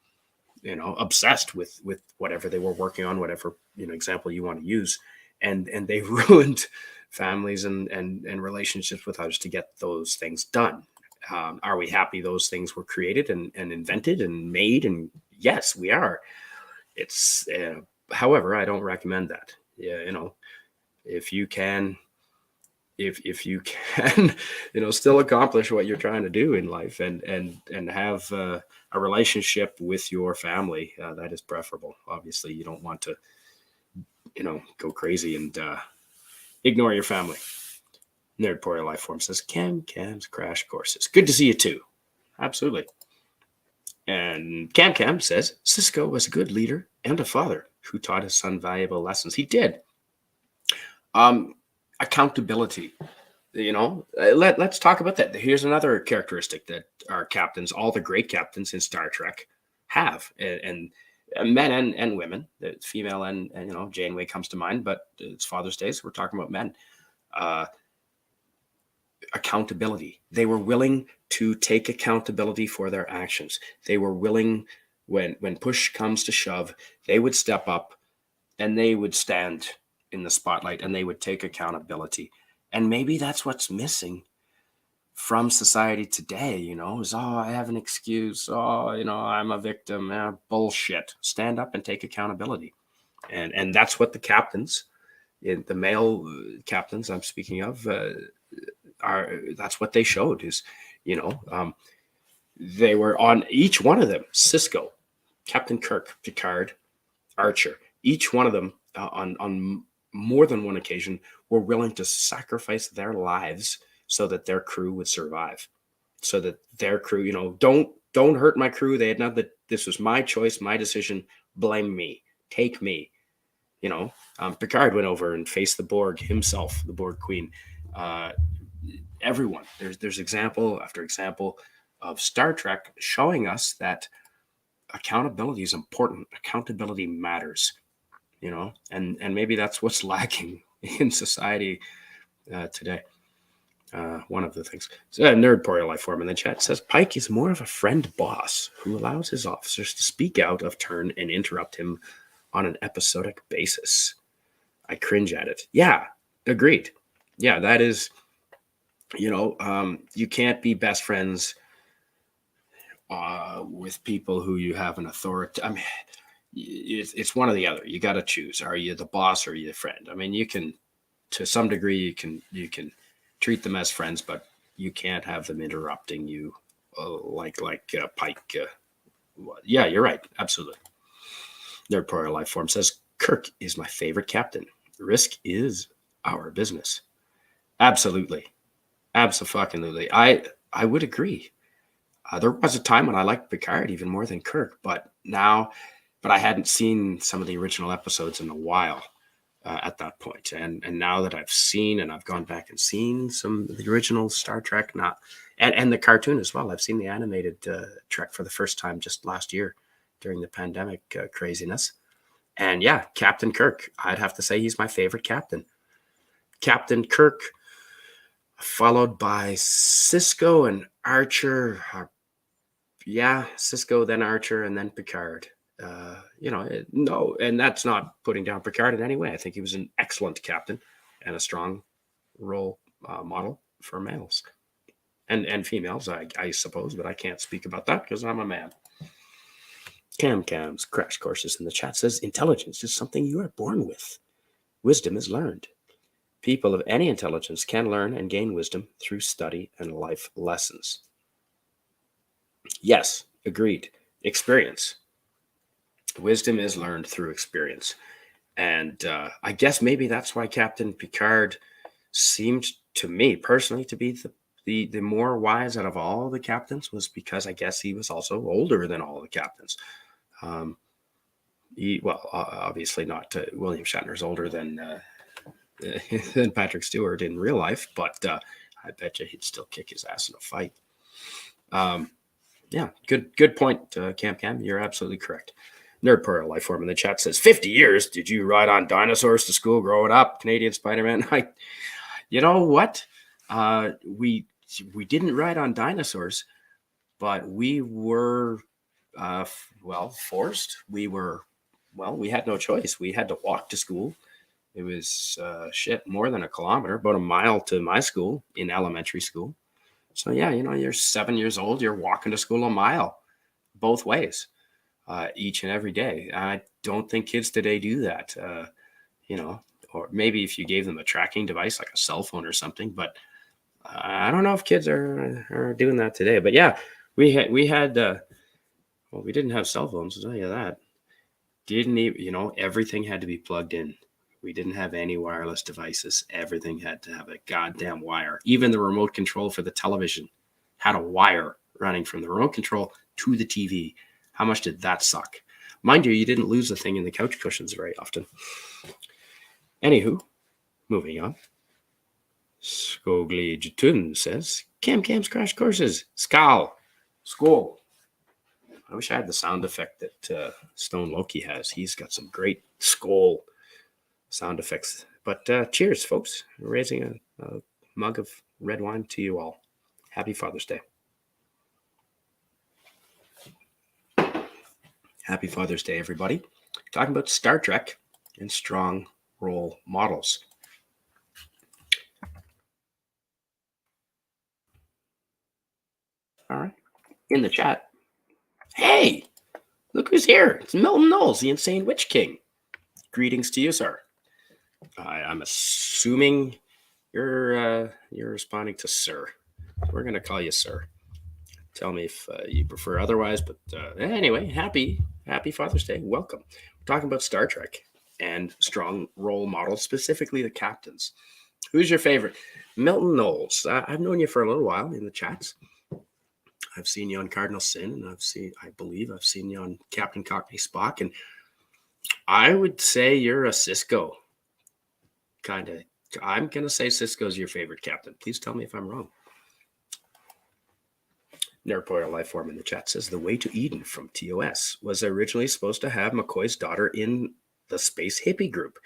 Speaker 1: obsessed with whatever they were working on, whatever example you want to use, and they ruined families and relationships with others to get those things done. Are we happy those things were created and invented and made? And yes, we are. It's however, I don't recommend that. If you can still accomplish what you're trying to do in life and have a relationship with your family, that is preferable. Obviously, you don't want to go crazy and ignore your family. Nerdporial Lifeform says Cam's Crash Courses. Good to see you too. Absolutely. And Cam says Sisko was a good leader and a father. who taught his son valuable lessons. He did. Accountability. Let's talk about that. Here's another characteristic that our captains, all the great captains in Star Trek, have, and men and women, the female and Janeway comes to mind, but it's Father's Day, so we're talking about men. Accountability. They were willing to take accountability for their actions. They were willing, when push comes to shove, they would step up and they would stand in the spotlight and they would take accountability. And maybe that's what's missing from society today, is, I have an excuse. I'm a victim. Bullshit. Stand up and take accountability. And that's what the captains, the male captains I'm speaking of, that's what they showed is, they were on each one of them, Sisko, Captain Kirk, Picard, Archer, each one of them on more than one occasion were willing to sacrifice their lives so that their crew would survive, so that their crew, don't hurt my crew. They had not that this was my choice, my decision. Blame me, take me. Picard went over and faced the Borg himself, the Borg Queen. Everyone, there's example after example of Star Trek showing us that accountability is important. Accountability matters, and maybe that's what's lacking in society today. One of the things. So, Nerdporial Life Form in the chat says Pike is more of a friend boss who allows his officers to speak out of turn and interrupt him on an episodic basis. I cringe at it. Yeah, agreed. Yeah, that is, you can't be best friends with people who you have an authority. I mean, it's one or the other. You got to choose. Are you the boss or are you the friend? I mean, you can, to some degree, you can treat them as friends, but you can't have them interrupting you like Pike. Yeah, you're right. Absolutely. Nerdporial Life Form says Kirk is my favorite captain. Risk is our business. Absolutely. Absolutely. I would agree. There was a time when I liked Picard even more than Kirk, but I hadn't seen some of the original episodes in a while at that point. And now that I've seen, and I've gone back and seen some of the original Star Trek, and the cartoon as well. I've seen the animated Trek for the first time just last year during the pandemic craziness. And yeah, Captain Kirk, I'd have to say he's my favorite captain. Captain Kirk, followed by Sisko and Archer. Sisko, then Archer, and then Picard. No, and that's not putting down Picard in any way. I think he was an excellent captain and a strong role model for males and females, I suppose, but I can't speak about that because I'm a man. Cam's Crash Courses in the chat says intelligence is something you are born with. Wisdom is learned. People of any intelligence can learn and gain wisdom through study and life lessons. Yes, agreed. Experience. Wisdom is learned through experience. And I guess maybe that's why Captain Picard seemed to me personally to be the more wise out of all the captains, was because I guess he was also older than all the captains. Obviously not. William Shatner's older than Patrick Stewart in real life, but I bet you he'd still kick his ass in a fight. Yeah, good point, Cam. You're absolutely correct. Nerdporial Life Form in the chat says 50 years. Did you ride on dinosaurs to school growing up? Canadian Spider-Man. You know what? We didn't ride on dinosaurs, but we were forced. We had no choice. We had to walk to school. It was more than a kilometer, about a mile to my school in elementary school. So yeah, you're 7 years old. You're walking to school a mile both ways. Each and every day. I don't think kids today do that, or maybe if you gave them a tracking device like a cell phone or something, but I don't know if kids are doing that today. But yeah, we didn't have cell phones, I'll tell you that. Didn't even, everything had to be plugged in. We didn't have any wireless devices. Everything had to have a goddamn wire. Even the remote control for the television had a wire running from the remote control to the TV. How much did that suck? Mind you, you didn't lose a thing in the couch cushions very often. Anywho, moving on. Skogli Jatun says, Cam's Crash Courses. Skol. I wish I had the sound effect that Stone Loki has. He's got some great Skol sound effects. But cheers, folks. We're raising a mug of red wine to you all. Happy Father's Day. Happy Father's Day, everybody. Talking about Star Trek and strong role models. All right. In the chat. Hey, look who's here. It's Milton Knowles, the Insane Witch King. Greetings to you, sir. I'm assuming you're responding to sir. We're going to call you sir. Tell me if you prefer otherwise. But anyway, happy Father's Day. Welcome. We're talking about Star Trek and strong role models, specifically the captains. Who's your favorite? Milton Knowles. I've known you for a little while in the chats. I've seen you on Cardinal Sin, and I believe I've seen you on Captain Cockney Spock, and I would say you're a Sisko. Kind of. I'm going to say Sisko's your favorite captain. Please tell me if I'm wrong. Nerpoil Lifeform in the chat says, The Way to Eden from TOS was originally supposed to have McCoy's daughter in the Space Hippie group.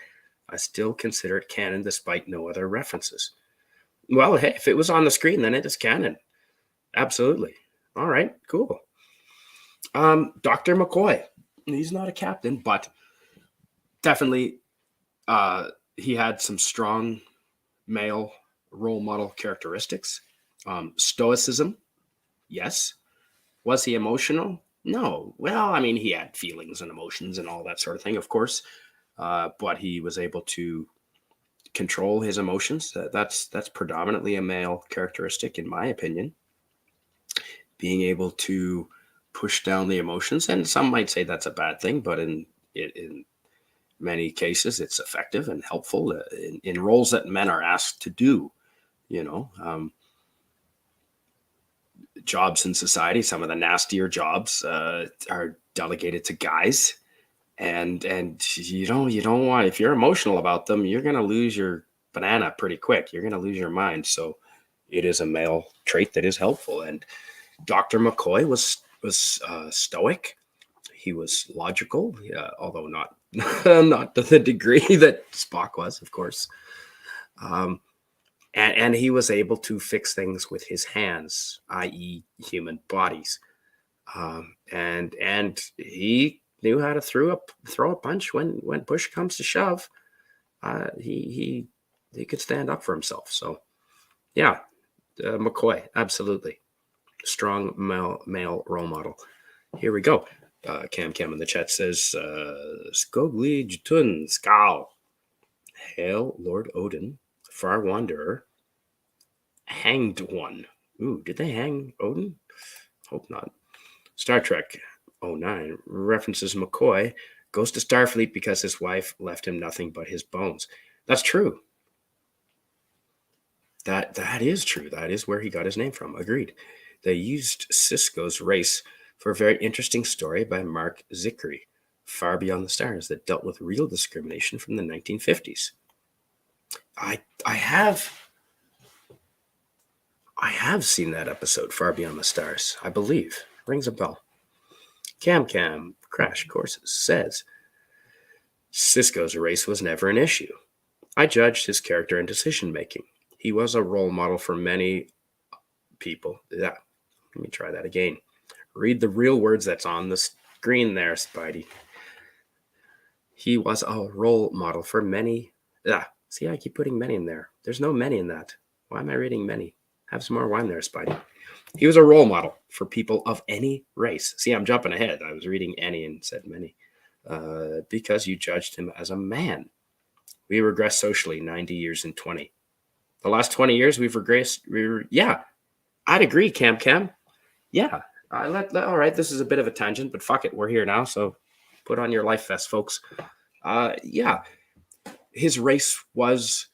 Speaker 1: I still consider it canon despite no other references. Well, hey, if it was on the screen, then it is canon. Absolutely. All right, cool. Dr. McCoy, he's not a captain, but definitely he had some strong male role model characteristics. Stoicism, yes. Was he emotional? No. Well, I mean, he had feelings and emotions and all that sort of thing, of course, but he was able to control his emotions. That's predominantly a male characteristic, in my opinion. Being able to push down the emotions, and some might say that's a bad thing, but in many cases, it's effective and helpful in roles that men are asked to do. Jobs in society, some of the nastier jobs are delegated to guys, and you don't want, if you're emotional about them, you're going to lose your banana pretty quick. You're going to lose your mind. So it is a male trait that is helpful. And Dr. McCoy was stoic. He was logical, although not to the degree that Spock was, of course. And he was able to fix things with his hands, i.e., human bodies. And he knew how to throw a punch when push comes to shove. He could stand up for himself. So, yeah, McCoy, absolutely. Strong male role model. Here we go. Cam in the chat says, Skogli Jtun Skal. Hail Lord Odin, Far Wanderer, Hanged One. Ooh, did they hang Odin? Hope not. Star Trek 09 references McCoy goes to Starfleet because his wife left him nothing but his bones. That's true. That is true. That is where he got his name from. Agreed. They used Sisko's race for a very interesting story by Mark Zickery, Far Beyond the Stars, that dealt with real discrimination from the 1950s. I have seen that episode, Far Beyond the Stars, I believe. Rings a bell. Cam Crash Courses says, Sisko's race was never an issue. I judged his character and decision-making. He was a role model for many people. Yeah, let me try that again. Read the real words that's on the screen there, Spidey. He was a role model for many. See, I keep putting many in there. There's no many in that. Why am I reading many? Have some more wine there, Spidey. He was a role model for people of any race. See, I'm jumping ahead. I was reading any and said many. Because you judged him as a man. We regressed socially 90 years in 20. The last 20 years, we've regressed. Yeah, I'd agree, Cam. Yeah. All right, this is a bit of a tangent, but fuck it. We're here now, so put on your life vest, folks. Yeah, his race was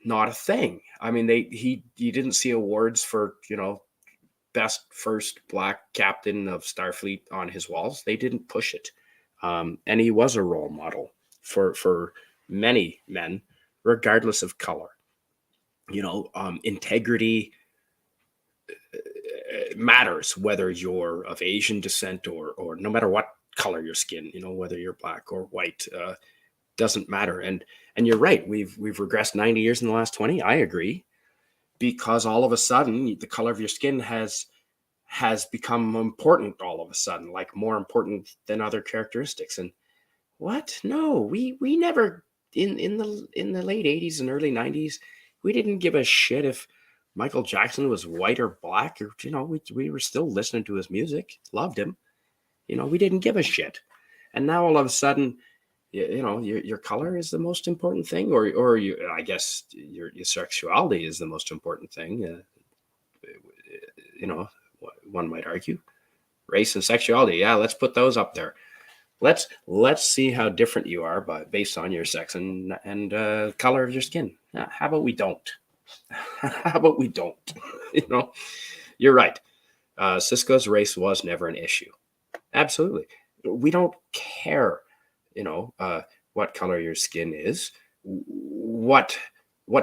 Speaker 1: not a thing. I mean, you didn't see awards for, best first black captain of Starfleet on his walls. They didn't push it. And he was a role model for many men, regardless of color. Integrity matters whether you're of Asian descent or no matter what color your skin. Whether you're black or white, doesn't matter. And you're right. We've regressed 90 years in the last 20. I agree, because all of a sudden the color of your skin has become important all of a sudden, like more important than other characteristics. And what? No, we never in the late 80s and early 90s, we didn't give a shit if Michael Jackson was white or black, or we were still listening to his music, loved him. We didn't give a shit. And now all of a sudden, your color is the most important thing, or I guess your sexuality is the most important thing. You know, one might argue race and sexuality. Yeah, let's put those up there. Let's see how different you are based on your sex and color of your skin. How about we don't? How about we don't? You're right. Sisko's race was never an issue. Absolutely, we don't care. What color your skin is. What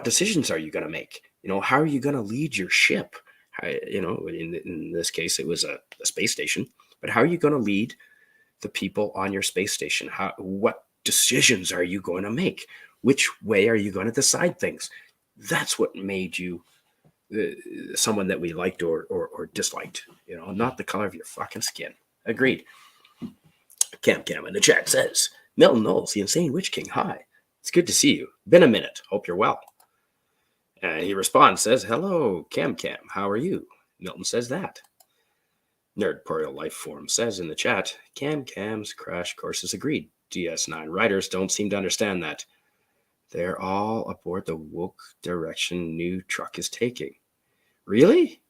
Speaker 1: decisions are you going to make? How are you going to lead your ship? In this case, it was a space station. But how are you going to lead the people on your space station? What decisions are you going to make? Which way are you going to decide things? That's what made you someone that we liked or disliked. Not the color of your fucking skin. Agreed. Cam in the chat says, Milton Knowles, the Insane Witch King, hi. It's good to see you. Been a minute. Hope you're well. He responds, says, hello, Cam. How are you? Milton says that. Nerdporial Life Form says in the chat, Cam's crash course is agreed. DS9 writers don't seem to understand that. They're all aboard the woke direction new truck is taking. Really?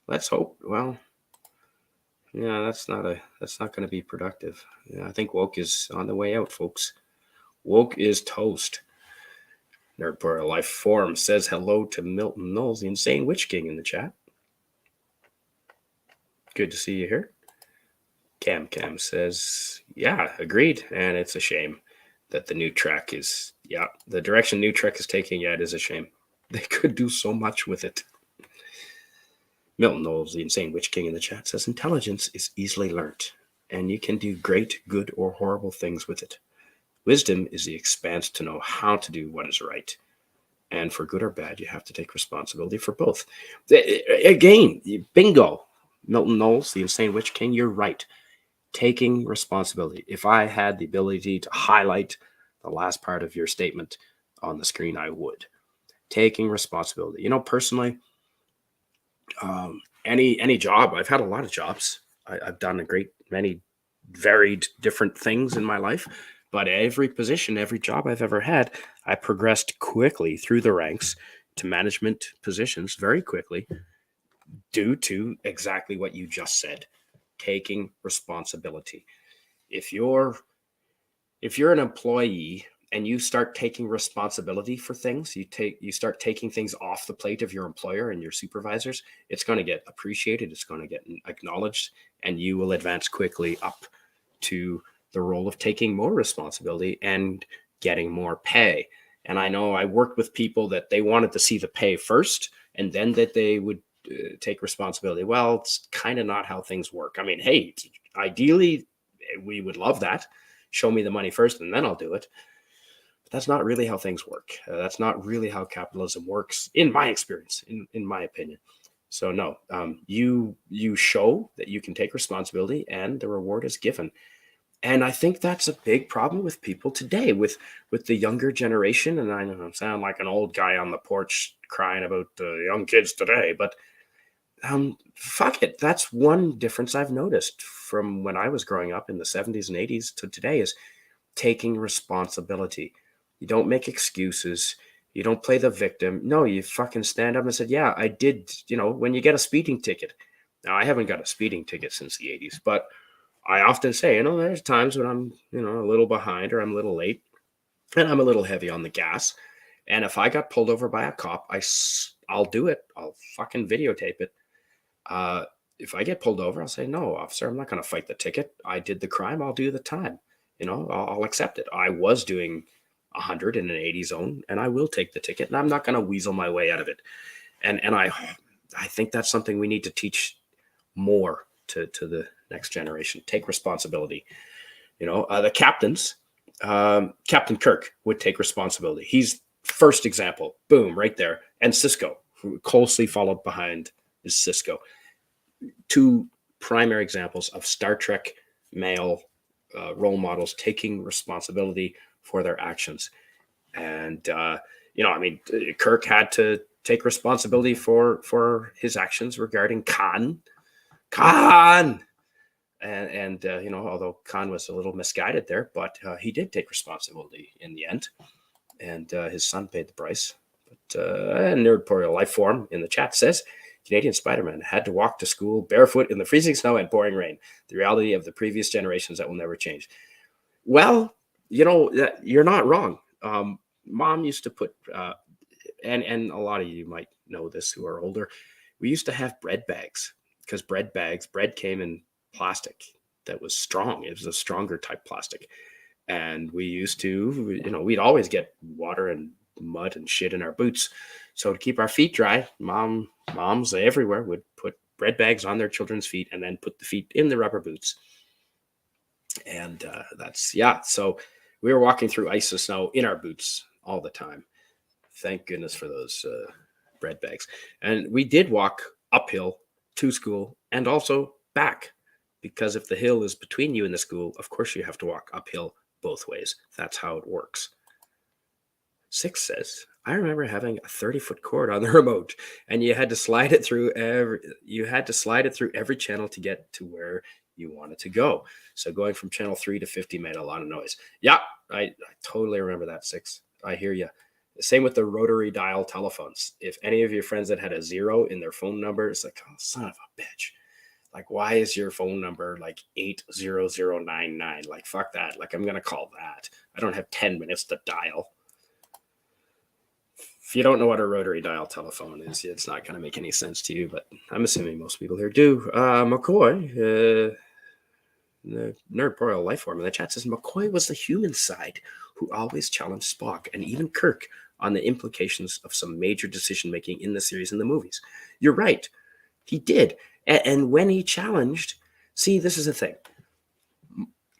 Speaker 1: Let's hope. Well, yeah, that's not going to be productive. Yeah, I think woke is on the way out, folks. Woke is toast. Nerdporial Life Form says hello to Milton Knowles, the Insane Witch King, in the chat. Good to see you here. Cam says, yeah, agreed. And it's a shame that the new track is, the direction new track is taking. Yeah, it is a shame. They could do so much with it. Milton Knowles, the Insane Witch King, in the chat says, intelligence is easily learnt, and you can do great, good, or horrible things with it. Wisdom is the expanse to know how to do what is right. And for good or bad, you have to take responsibility for both. Again, bingo. Milton Knowles, the Insane Witch King, you're right. Taking responsibility. If I had the ability to highlight the last part of your statement on the screen, I would. Taking responsibility. Personally, any job, I've had a lot of jobs. I've done a great many varied different things in my life, but every position, every job I've ever had, I progressed quickly through the ranks to management positions very quickly due to exactly what you just said, taking responsibility. If you're an employee and you start taking responsibility for things, you start taking things off the plate of your employer and your supervisors, it's going to get appreciated, it's going to get acknowledged, and you will advance quickly up to the role of taking more responsibility and getting more pay. And I know I worked with people that they wanted to see the pay first and then that they would take responsibility. Well, it's kind of not how things work. I mean, hey, ideally, we would love that. Show me the money first and then I'll do it. But that's not really how things work. That's not really how capitalism works, in my experience, in my opinion. So no, you show that you can take responsibility and the reward is given. And I think that's a big problem with people today, with the younger generation. And I know I sound like an old guy on the porch crying about the young kids today, but fuck it. That's one difference I've noticed from when I was growing up in the 70s and 80s to today is taking responsibility. You don't make excuses. You don't play the victim. No, you fucking stand up and said, yeah, I did. When you get a speeding ticket. Now, I haven't got a speeding ticket since the 80s, but I often say, there's times when I'm, a little behind or I'm a little late and I'm a little heavy on the gas. And if I got pulled over by a cop, I'll do it. I'll fucking videotape it. If I get pulled over, I'll say, no, officer, I'm not going to fight the ticket. I did the crime. I'll do the time. I'll accept it. I was doing 100 in an 80 zone, and I will take the ticket, and I'm not going to weasel my way out of it. And I think that's something we need to teach more to the next generation. Take responsibility. The captains, Captain Kirk would take responsibility. He's first example. Boom, right there. And Sisko, who closely followed behind, is Sisko. Two primary examples of Star Trek male role models taking responsibility for their actions. And Kirk had to take responsibility for his actions regarding Khan. Although Khan was a little misguided there, but he did take responsibility in the end, and his son paid the price. But Nerdporial Life Form in the chat says, Canadian Spider-Man had to walk to school barefoot in the freezing snow and pouring rain. The reality of the previous generations that will never change. Well, you're not wrong. Mom used to put, and a lot of you might know this who are older, we used to have bread bags, because bread came in plastic that was strong. It was a stronger type plastic. And we used to, we'd always get water and mud and shit in our boots. So to keep our feet dry, moms everywhere would put bread bags on their children's feet and then put the feet in the rubber boots. And so we were walking through ice and snow in our boots all the time. Thank goodness for those bread bags. And we did walk uphill to school and also back, because if the hill is between you and the school, of course you have to walk uphill both ways. That's how it works. 6 says, I remember having a 30-foot cord on the remote, and you had to slide it through every channel to get to where you wanted to go. So going from channel 3 to 50 made a lot of noise. Yeah, I totally remember that, 6. I hear you. Same with the rotary dial telephones. If any of your friends that had a 0 in their phone number, it's like, oh, son of a bitch. Like, why is your phone number like 80099? Like, fuck that. Like, I'm going to call that. I don't have 10 minutes to dial. If you don't know what a rotary dial telephone is, it's not going to make any sense to you, but I'm assuming most people here do. McCoy, the Nerdporial Life Form in the chat says, McCoy was the human side who always challenged Spock and even Kirk on the implications of some major decision-making in the series and the movies. You're right. He did. And when he challenged, see, this is the thing.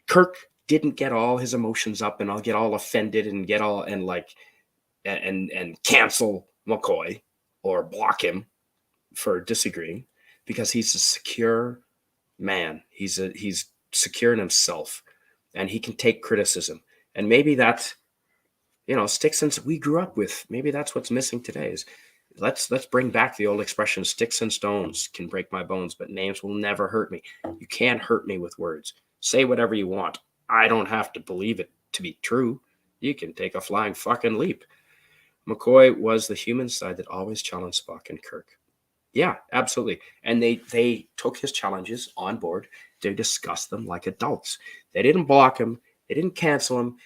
Speaker 1: Kirk didn't get all his emotions up and I'll get all offended and get all and cancel McCoy or block him for disagreeing, because he's a secure man. He's secure in himself, and he can take criticism. And maybe that's, sticks and we grew up with. Maybe that's what's missing today. Is let's bring back the old expression: sticks and stones can break my bones, but names will never hurt me. You can't hurt me with words. Say whatever you want. I don't have to believe it to be true. You can take a flying fucking leap. McCoy was the human side that always challenged Spock and Kirk. Yeah, absolutely. And they took his challenges on board. They discussed them like adults. They didn't block him. They didn't cancel him.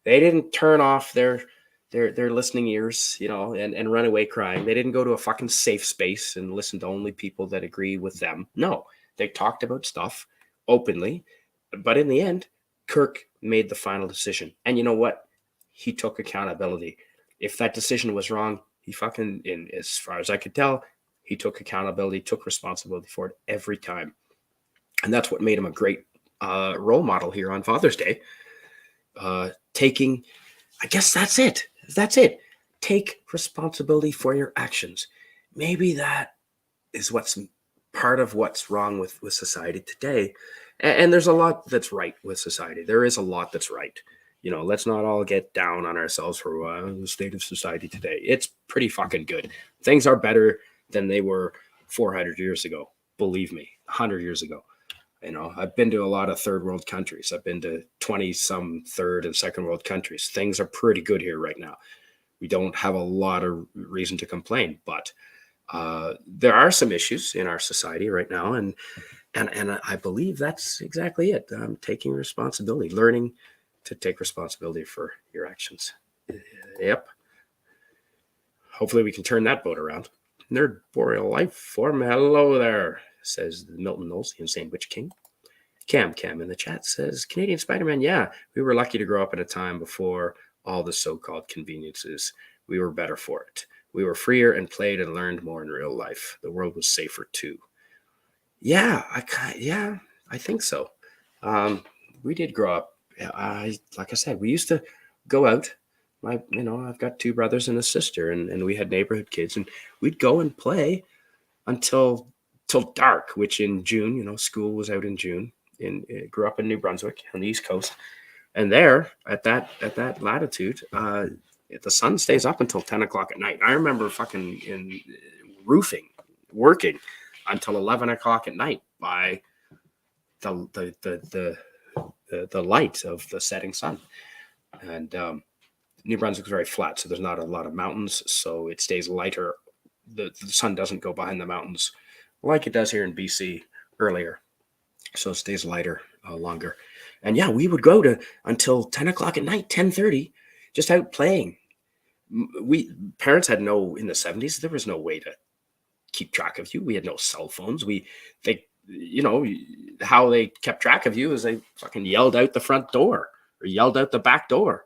Speaker 1: They didn't turn off their listening ears, and run away crying. They didn't go to a fucking safe space and listen to only people that agree with them. No, they talked about stuff openly. But in the end, Kirk made the final decision. And you know what? He took accountability. If that decision was wrong, he as far as I could tell, he took accountability, took responsibility for it every time. And that's what made him a great role model here on Father's Day. I guess that's it. Take responsibility for your actions. Maybe that is what's part of what's wrong with society today. And there's a lot that's right with society. There is a lot that's right. Let's not all get down on ourselves for the state of society today. It's pretty fucking good. Things are better than they were 400 years ago. Believe me, 100 years ago. I've been to a lot of third world countries. I've been to 20 some third and second world countries. Things are pretty good here right now. We don't have a lot of reason to complain, but there are some issues in our society right now. And I believe that's exactly it. Taking responsibility, learning to take responsibility for your actions. Yep. Hopefully we can turn that boat around. Nerd Boreal Life Form, hello there, says Milton Knowles, the Insane Witch King. Cam in the chat says, Canadian Spider-Man, yeah, we were lucky to grow up at a time before all the so-called conveniences. We were better for it. We were freer and played and learned more in real life. The world was safer too. Yeah, I think so. We did grow up. Like I said, we used to go out. I've got two brothers and a sister, and we had neighborhood kids, and we'd go and play until till dark. Which in June, school was out in June. Grew up in New Brunswick on the East Coast, and there at that latitude, the sun stays up until 10 o'clock at night. I remember fucking in roofing, working until 11 o'clock at night by the light of the setting sun. And New Brunswick is very flat, so there's not a lot of mountains, so it stays lighter. The sun doesn't go behind the mountains like it does here in BC earlier, so it stays lighter longer. And yeah, we would go to until 10 o'clock at night, 10:30, just out playing. Parents had in the 70s, there was no way to keep track of you. We had no cell phones. How they kept track of you is they fucking yelled out the front door or yelled out the back door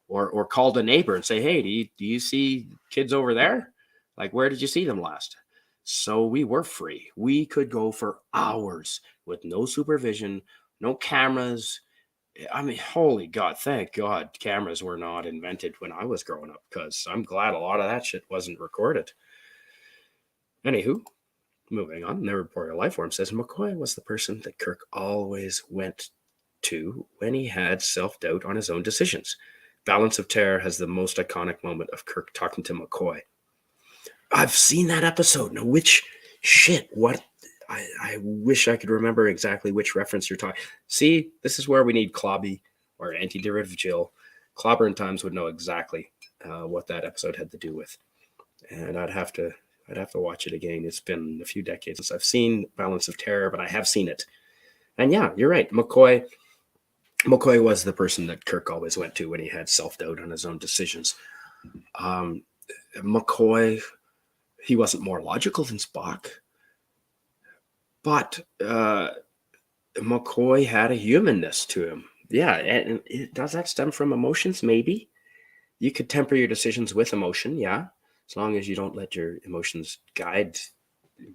Speaker 1: or called a neighbor and say, hey, do you see kids over there? Like, where did you see them last? So we were free. We could go for hours with no supervision, no cameras. I mean, holy God, thank God cameras were not invented when I was growing up, because I'm glad a lot of that shit wasn't recorded. Anywho, moving on, the Reporter Lifeform says McCoy was the person that Kirk always went to when he had self-doubt on his own decisions. Balance of Terror has the most iconic moment of Kirk talking to McCoy. I've seen that episode. Now, I wish I could remember exactly which reference you're talking. See, this is where we need Clobby or Antiderivative Jill. Clobber and Times would know exactly what that episode had to do with. And I'd have to watch it again. It's been a few decades since I've seen Balance of Terror, but I have seen it. And yeah, you're right. McCoy was the person that Kirk always went to when he had self-doubt on his own decisions. McCoy, he wasn't more logical than Spock, but McCoy had a humanness to him. Yeah, and does that stem from emotions? Maybe. You could temper your decisions with emotion, yeah, as long as you don't let your emotions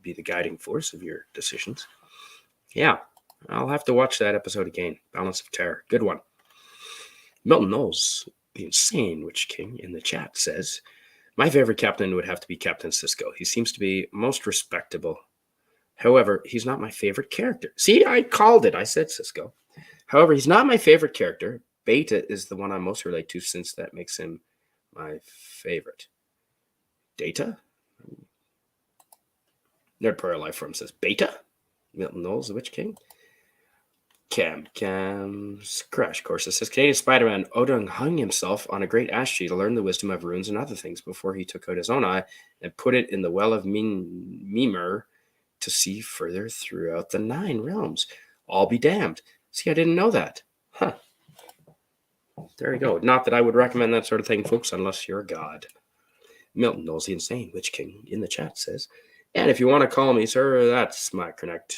Speaker 1: be the guiding force of your decisions. Yeah, I'll have to watch that episode again. Balance of Terror. Good one. Milton Knowles, the Insane Witch King, in the chat says, my favorite captain would have to be Captain Sisko. He seems to be most respectable. However, he's not my favorite character. See, I called it. I said Sisko. However, he's not my favorite character. Beta is the one I most relate to, since that makes him my favorite. Data? Nerd Prayer Lifeform says, Beta? Milton Knowles, the Witch King? Cam's Crash Course says, Canadian Spider-Man Odung hung himself on a great ash tree to learn the wisdom of runes and other things before he took out his own eye and put it in the well of Mimer to see further throughout the 9 realms. All be damned. See, I didn't know that. Huh. There you go. Not that I would recommend that sort of thing, folks, unless you're a god. Milton Knowles, the Insane Witch King, in the chat says, and if you want to call me sir, that's my correct.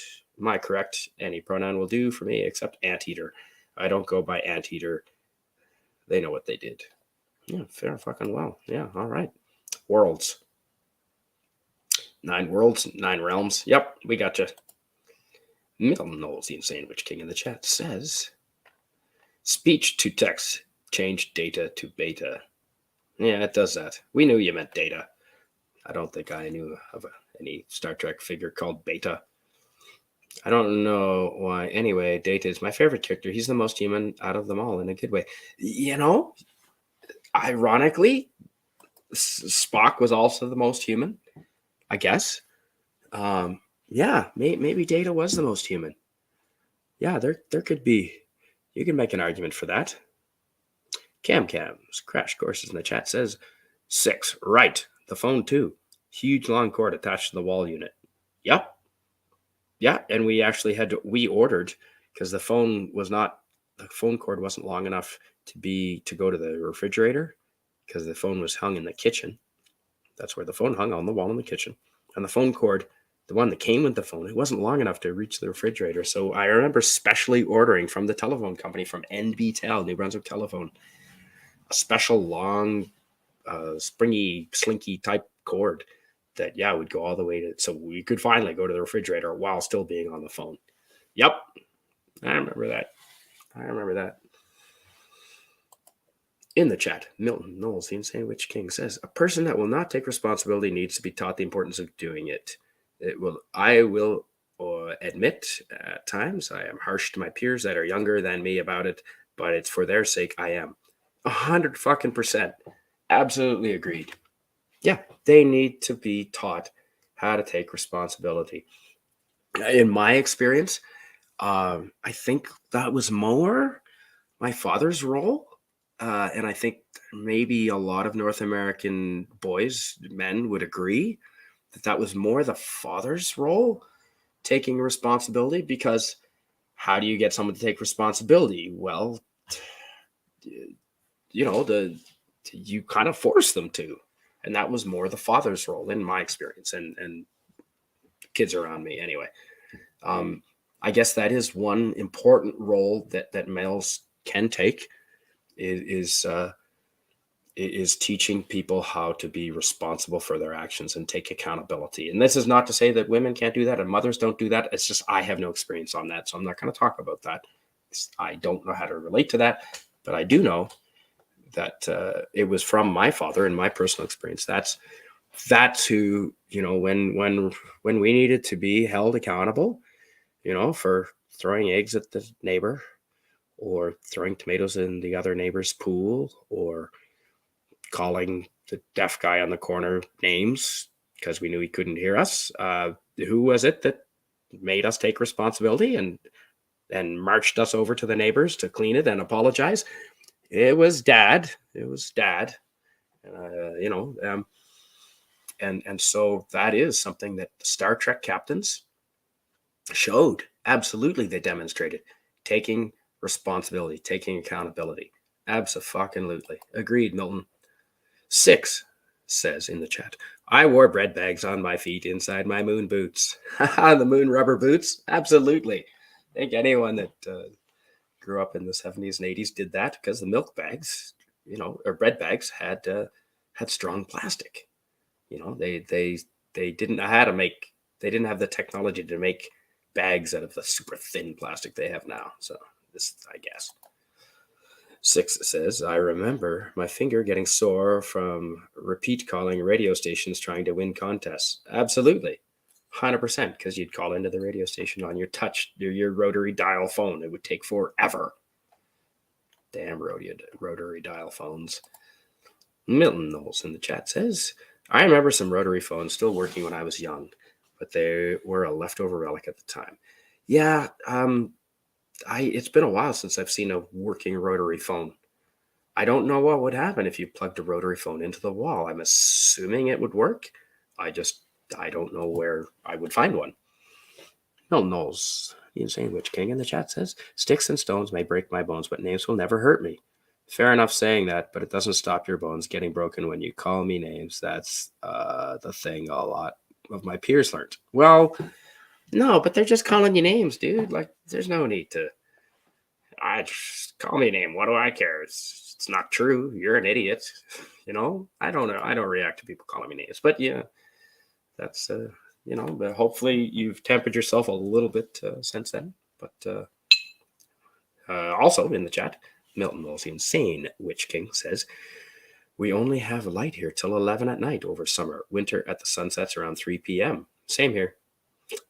Speaker 1: Any pronoun will do for me except Anteater. I don't go by Anteater. They know what they did. Yeah, fair fucking well. Yeah, all right. Worlds. 9 worlds, 9 realms. Yep, we got you. Milton Knowles, the Insane Witch King, in the chat says, speech to text, change data to beta. Yeah, it does that. We knew you meant data. I don't think I knew of any Star Trek figure called Beta. I don't know why. Anyway, Data is my favorite character. He's the most human out of them all in a good way. Ironically, Spock was also the most human, I guess. Yeah, maybe Data was the most human. Yeah, there could be. You can make an argument for that. Cam's Crash Courses in the chat says 6. Right. The phone too. Huge long cord attached to the wall unit. Yep. Yeah, and we actually we ordered, because the phone cord wasn't long enough to go to the refrigerator, because the phone was hung in the kitchen. That's where the phone hung, on the wall in the kitchen. And the phone cord the one that came with the phone, it wasn't long enough to reach the refrigerator. So I remember specially ordering from the telephone company, from NBTel, New Brunswick Telephone, a special long, springy, slinky type cord that, yeah, would go all the way to, so we could finally go to the refrigerator while still being on the phone. Yep. I remember that. I remember that. In the chat, Milton Knowles, the Sandwich King, says, a person that will not take responsibility needs to be taught the importance of doing it. I will admit at times I am harsh to my peers that are younger than me about it, but it's for their sake I am. 100% absolutely agreed. Yeah, they need to be taught how to take responsibility. In my experience, I think that was more my father's role. And I think maybe a lot of North American boys, men, would agree that that was more the father's role, taking responsibility. Because how do you get someone to take responsibility? Well, you kind of force them to. And that was more the father's role in my experience, and kids around me anyway. I guess that is one important role that males can take, is teaching people how to be responsible for their actions and take accountability. And this is not to say that women can't do that and mothers don't do that. It's just I have no experience on that, so I'm not going to talk about that. I don't know how to relate to that, but I do know that it was from my father and my personal experience. That's who, when we needed to be held accountable, for throwing eggs at the neighbor, or throwing tomatoes in the other neighbor's pool, or calling the deaf guy on the corner names because we knew he couldn't hear us. Who was it that made us take responsibility and marched us over to the neighbors to clean it and apologize? It was Dad. It was Dad. And so that is something that the Star Trek captains showed. Absolutely, they demonstrated taking responsibility, taking accountability. Abso-fucking-lutely. Agreed, Milton. 6 says in the chat, I wore bread bags on my feet inside my moon boots. The moon rubber boots? Absolutely. I think anyone that grew up in the 70s and 80s did that, because the milk bags, or bread bags had strong plastic. They didn't know how to make, they didn't have the technology to make bags out of the super thin plastic they have now. So this, I guess. 6 says, I remember my finger getting sore from repeat calling radio stations trying to win contests. Absolutely. 100%, because you'd call into the radio station on your rotary dial phone. It would take forever. Damn rotary dial phones. Milton Knowles in the chat says, I remember some rotary phones still working when I was young, but they were a leftover relic at the time. Yeah, it's been a while since I've seen a working rotary phone. I don't know what would happen if you plugged a rotary phone into the wall. I'm assuming it would work. I don't know where I would find one. Milton Knowles, the Insane Witch King in the chat says, sticks and stones may break my bones, but names will never hurt me. Fair enough saying that, but it doesn't stop your bones getting broken when you call me names. That's the thing a lot of my peers learned. Well, no, but they're just calling you names, dude. Like, there's no need to. I just call me a name. What do I care? It's not true. You're an idiot. I don't know. I don't react to people calling me names. But yeah, that's But hopefully you've tempered yourself a little bit since then. But also in the chat, Milton Knowles, the Insane Witch King, says, we only have light here till 11 at night over summer. Winter at the sunsets around 3 p.m. Same here.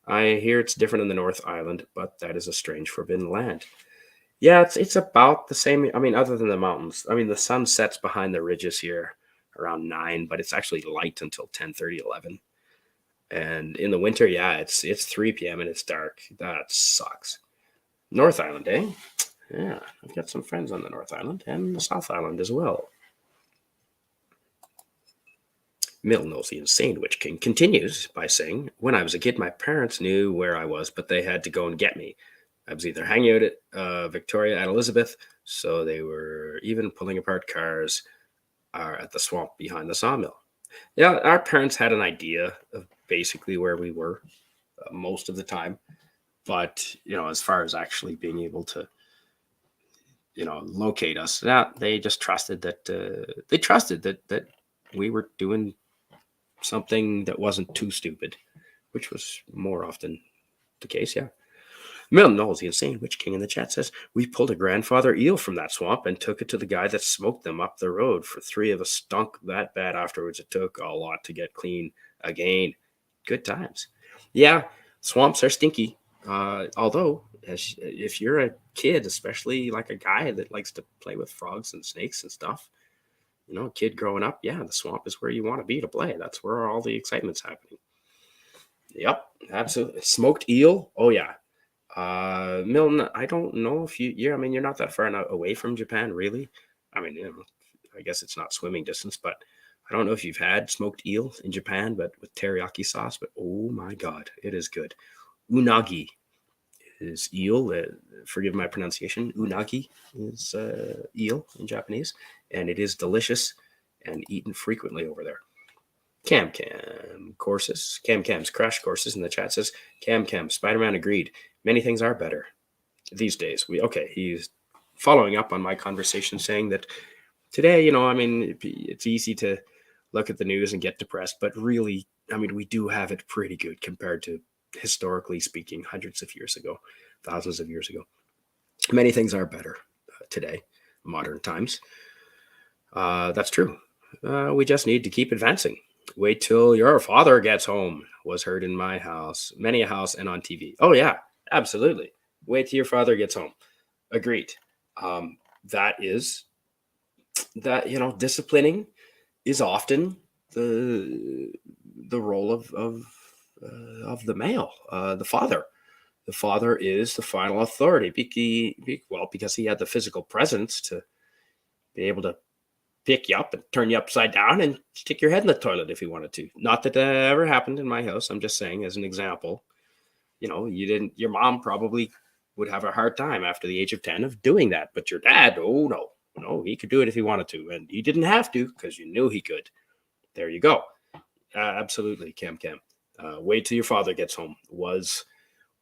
Speaker 1: I hear it's different in the North Island, but that is a strange forbidden land. Yeah, it's about the same. I mean, other than the mountains. I mean, the sun sets behind the ridges here around 9, but it's actually light until 10:30, 11. And in the winter, yeah, it's 3 p.m. and it's dark. That sucks. North Island, eh? Yeah, I've got some friends on the North Island and the South Island as well. Milton Knowles, the Insane Witch King, continues by saying, when I was a kid, my parents knew where I was, but they had to go and get me. I was either hanging out at Victoria at Elizabeth, so they were even pulling apart cars at the swamp behind the sawmill. Yeah, our parents had an idea of basically where we were. most of the time. But, as far as actually being able to, locate us, they just trusted that we were doing something that wasn't too stupid, which was more often the case. Yeah. Milton Knowles, the insane witch king in the chat, says, we pulled a grandfather eel from that swamp and took it to the guy that smoked them up the road. For 3 of us stunk that bad afterwards. It took a lot to get clean again. Good times. Yeah, swamps are stinky. Although, if you're a kid, especially like a guy that likes to play with frogs and snakes and stuff, a kid growing up, yeah, the swamp is where you want to be to play. That's where all the excitement's happening. Yep, absolutely. Smoked eel. Oh, yeah. Milton, I don't know if I mean, you're not that far away from Japan, really. I mean, I guess it's not swimming distance, but I don't know if you've had smoked eel in Japan, but with teriyaki sauce. But oh my God, it is good. Unagi is eel. Forgive my pronunciation. Unagi is eel in Japanese, and it is delicious and eaten frequently over there. Cam courses. Cam's crash courses in the chat says, Cam, Spider-Man agreed. Many things are better these days. He's following up on my conversation saying that today, I mean, it's easy to look at the news and get depressed, but really, I mean, we do have it pretty good compared to, historically speaking, hundreds of years ago, thousands of years ago. Many things are better today, modern times. That's true. We just need to keep advancing. Wait till your father gets home was heard in my house, many a house, and on TV. Oh, yeah, absolutely. Wait till your father gets home. Agreed. Disciplining is often the role of the male, the father. The father is the final authority because he had the physical presence to be able to pick you up and turn you upside down and stick your head in the toilet if he wanted to. Not that ever happened in my house. I'm just saying as an example. Your mom probably would have a hard time after the age of 10 of doing that. But your dad, oh no, he could do it if he wanted to. And he didn't have to because you knew he could. There you go. Absolutely, Cam. Wait till your father gets home was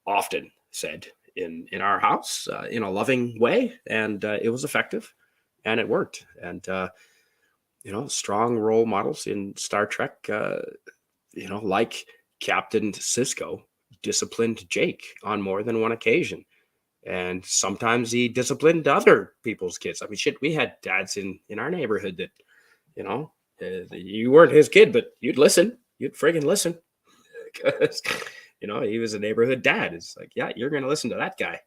Speaker 1: often said in our house in a loving way. And it was effective and it worked. And, strong role models in Star Trek, like Captain Sisko disciplined Jake on more than one occasion. And sometimes he disciplined other people's kids. I mean, shit, we had dads in our neighborhood that, you weren't his kid, but you'd listen. You'd friggin' listen. Because, he was a neighborhood dad. It's like, yeah, you're going to listen to that guy.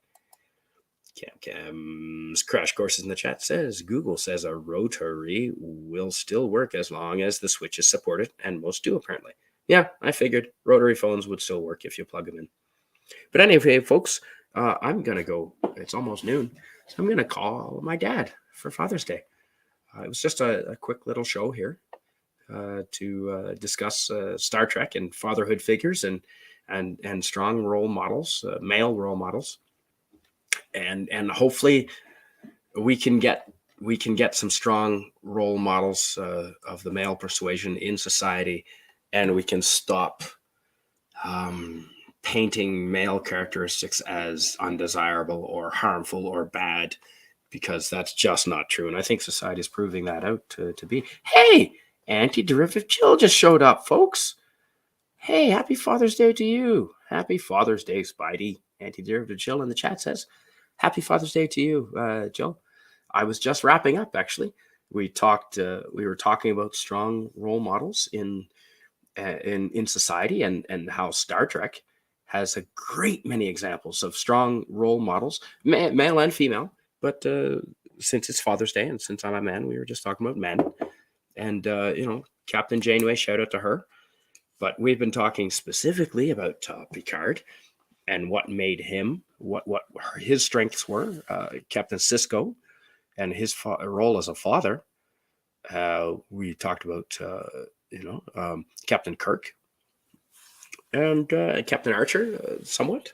Speaker 1: Cam's crash courses in the chat says, Google says a rotary will still work as long as the switch is supported, and most do apparently. Yeah, I figured rotary phones would still work if you plug them in. But anyway, folks, I'm going to go. It's almost noon. So I'm going to call my dad for Father's Day. It was just a quick little show here to discuss Star Trek and fatherhood figures and strong role models, male role models. And hopefully we can get some strong role models of the male persuasion in society, and we can stop painting male characteristics as undesirable or harmful or bad, because that's just not true. And I think society is proving that out to be. Hey, Anti-Derivative Jill just showed up, folks. Hey, happy Father's Day to you. Happy Father's Day, Spidey. Anti-Derivative Jill in the chat says, happy Father's Day to you, Jill. I was just wrapping up, actually. We were talking about strong role models in society and how Star Trek has a great many examples of strong role models, male and female. But since it's Father's Day and since I'm a man, we were just talking about men. And, Captain Janeway, shout out to her. But we've been talking specifically about Picard and what made him, what his strengths were, Captain Sisko and his role as a father. We talked about, Captain Kirk and Captain Archer somewhat,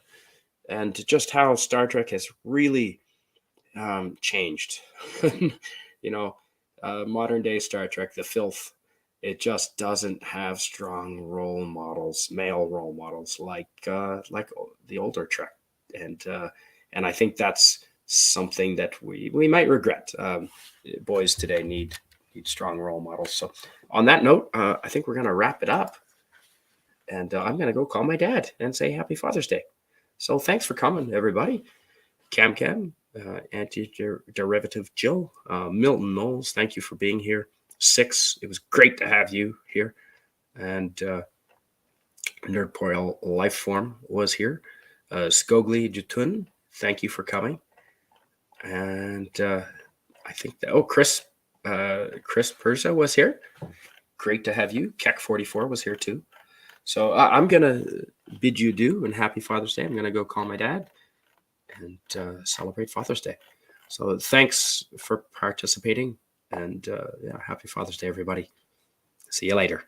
Speaker 1: and just how Star Trek has really changed. Modern day Star Trek, the filth it just doesn't have strong role models, male role models like the older Trek, and I think that's something that we might regret. Boys today need strong role models. So on that note, I think we're going to wrap it up, and I'm going to go call my dad and say Happy Father's Day. So thanks for coming, everybody. Cam, Anti-Derivative Joe, Milton Knowles, thank you for being here. Six, it was great to have you here. And Nerdpoil Lifeform was here. Skogli Jutun, thank you for coming. And I think that, Chris Persa was here. Great to have you. Keck44 was here too. So I'm going to bid you adieu and Happy Father's Day. I'm going to go call my dad and celebrate Father's Day. So thanks for participating, and Happy Father's Day, everybody. See you later.